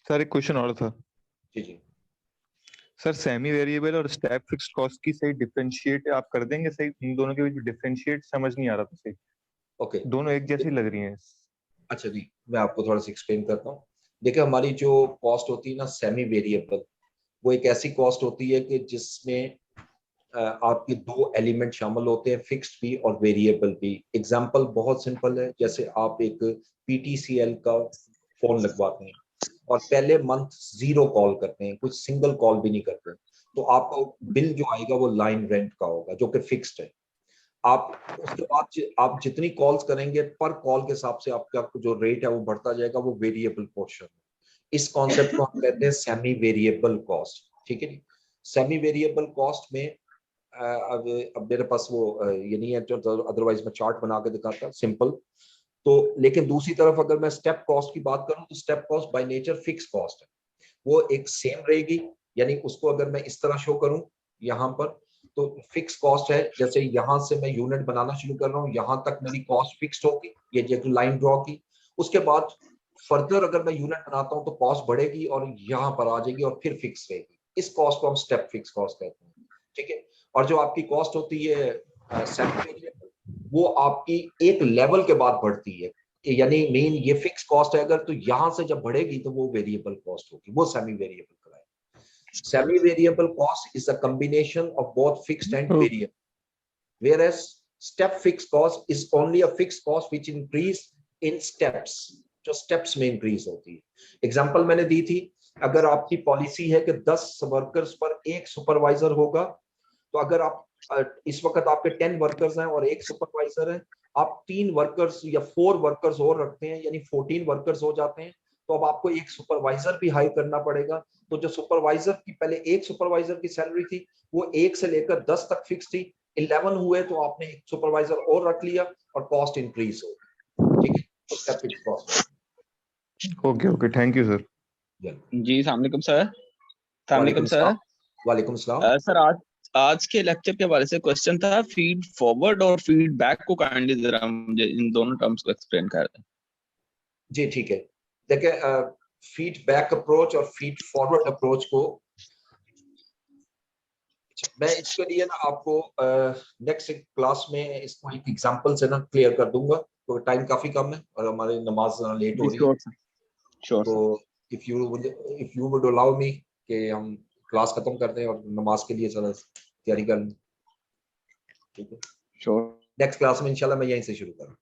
सर एक क्वेश्चन और था।
जी जी
सर सेमी वेरिएबल और स्टेप फिक्स्ड कॉस्ट की सही डिफरेंशिएट आप कर देंगे? सही इन दोनों के बीच डिफरेंशिएट समझ नहीं आ रहा था सही,
ओके।
दोनों एक जैसी लग रही हैं।
अच्छा जी, मैं आपको थोड़ा सा एक्सप्लेन करता हूँ। देखिए हमारी जो कॉस्ट होती है ना सेमी वेरिएबल, वो एक ऐसी कॉस्ट होती है कि जिसमें आपके दो एलिमेंट शामिल होते हैं, फिक्स्ड भी और वेरिएबल भी। एग्जांपल बहुत सिंपल है, जैसे आप एक पीटीसीएल का फोन लगवाते हैं और पहले मंथ 0 कॉल करते हैं, कुछ सिंगल कॉल भी नहीं करते, तो आपका बिल जो आएगा वो लाइन रेंट का होगा जो कि फिक्स्ड है। आप उसके बाद आप जितनी कॉल्स करेंगे पर कॉल के हिसाब से आपका जो रेट है वो बढ़ता जाएगा, वो वेरिएबल पोर्शन। इस कॉन्सेप्ट को हम कहते हैं सेमी वेरिएबल कॉस्ट। ठीक है जी। सेमी वेरिएबल कॉस्ट में अब मेरे पास वो ये नहीं है, तो अदरवाइज मैं चार्ट बना के दिखाता सिंपल। तो लेकिन दूसरी तरफ अगर मैं स्टेप कॉस्ट की बात करूं तो step cost by nature fix cost है, वो एक सेम रहेगी। यानी उसको अगर मैं इस तरह शो करूं यहाँ पर, तो फिक्स कॉस्ट है। जैसे यहाँ से मैं यूनिट बनाना शुरू कर रहा हूँ, यहाँ तक मेरी कॉस्ट फिक्स्ड होगी, ये जो लाइन ड्रॉ की। उसके बाद फर्दर अगर मैं यूनिट बनाता हूँ तो कॉस्ट बढ़ेगी और यहाँ पर आ जाएगी और फिर फिक्स रहेगी। इस कॉस्ट को हम स्टेप फिक्स कॉस्ट कहते हैं। ठीक है। और जो आपकी कॉस्ट होती है सेमी वेरिएबल, वो आपकी एक लेवल के बाद बढ़ती है। यानी मेन ये फिक्स कॉस्ट है, अगर तो यहां से जब बढ़ेगी तो वो वेरिएबल कॉस्ट होगी, वो सेमी वेरिएबल कहलाएगा। Semi variable cost is a combination of both fixed and variable, whereas step fixed cost is only a fixed cost which increase in steps, जो steps में increase होती है। एग्जांपल मैंने दी थी, अगर आपकी पॉलिसी है कि 10 वर्कर्स पर एक सुपरवाइजर होगा, तो अगर आप इस वक्त आपके 10 वर्कर्स हैं और एक सुपरवाइजर है, आप 3 वर्कर्स या 4 वर्कर्स और रखते हैं, यानी 14 वर्कर्स हो जाते हैं, तो अब आपको एक सुपरवाइजर भी हायर करना पड़ेगा। तो जो सुपरवाइजर की पहले एक सुपरवाइजर की सैलरी थी वो 1 से लेकर 10 तक फिक्स थी, 11 हुए तो आपने एक सुपरवाइजर और रख लिया और कॉस्ट इंक्रीज हो। ठीक है, तो step fix cost.
Okay okay, thank you sir.
जी अस्सलाम वालेकुम सर। अस्सलाम वालेकुम सर।
वालेकुम सलाम।
सर आज के लेक्चर के हवाले से क्वेश्चन था, फीड फॉरवर्ड और फीड बैक को काइंडली जरा मुझे इन दोनों टर्म्स को एक्सप्लेन कर दें। जी
ठीक है। देखिए फीडबैक अप्रोच और फीड फॉरवर्ड अप्रोच को मैं इसके लिए ना आपको नेक्स्ट क्लास में इसको एक एग्जांपल से ना क्लियर कर दूंगा, तो टाइम काफी कम है और हमारी नमाज लेट हो रही है। तो if you would allow me कि हम क्लास खत्म कर दें और नमाज के लिए जरा तैयारी कर लें। ठीक है,
श्योर।
नेक्स्ट क्लास में इंशाल्लाह मैं यहीं से शुरू करूँ।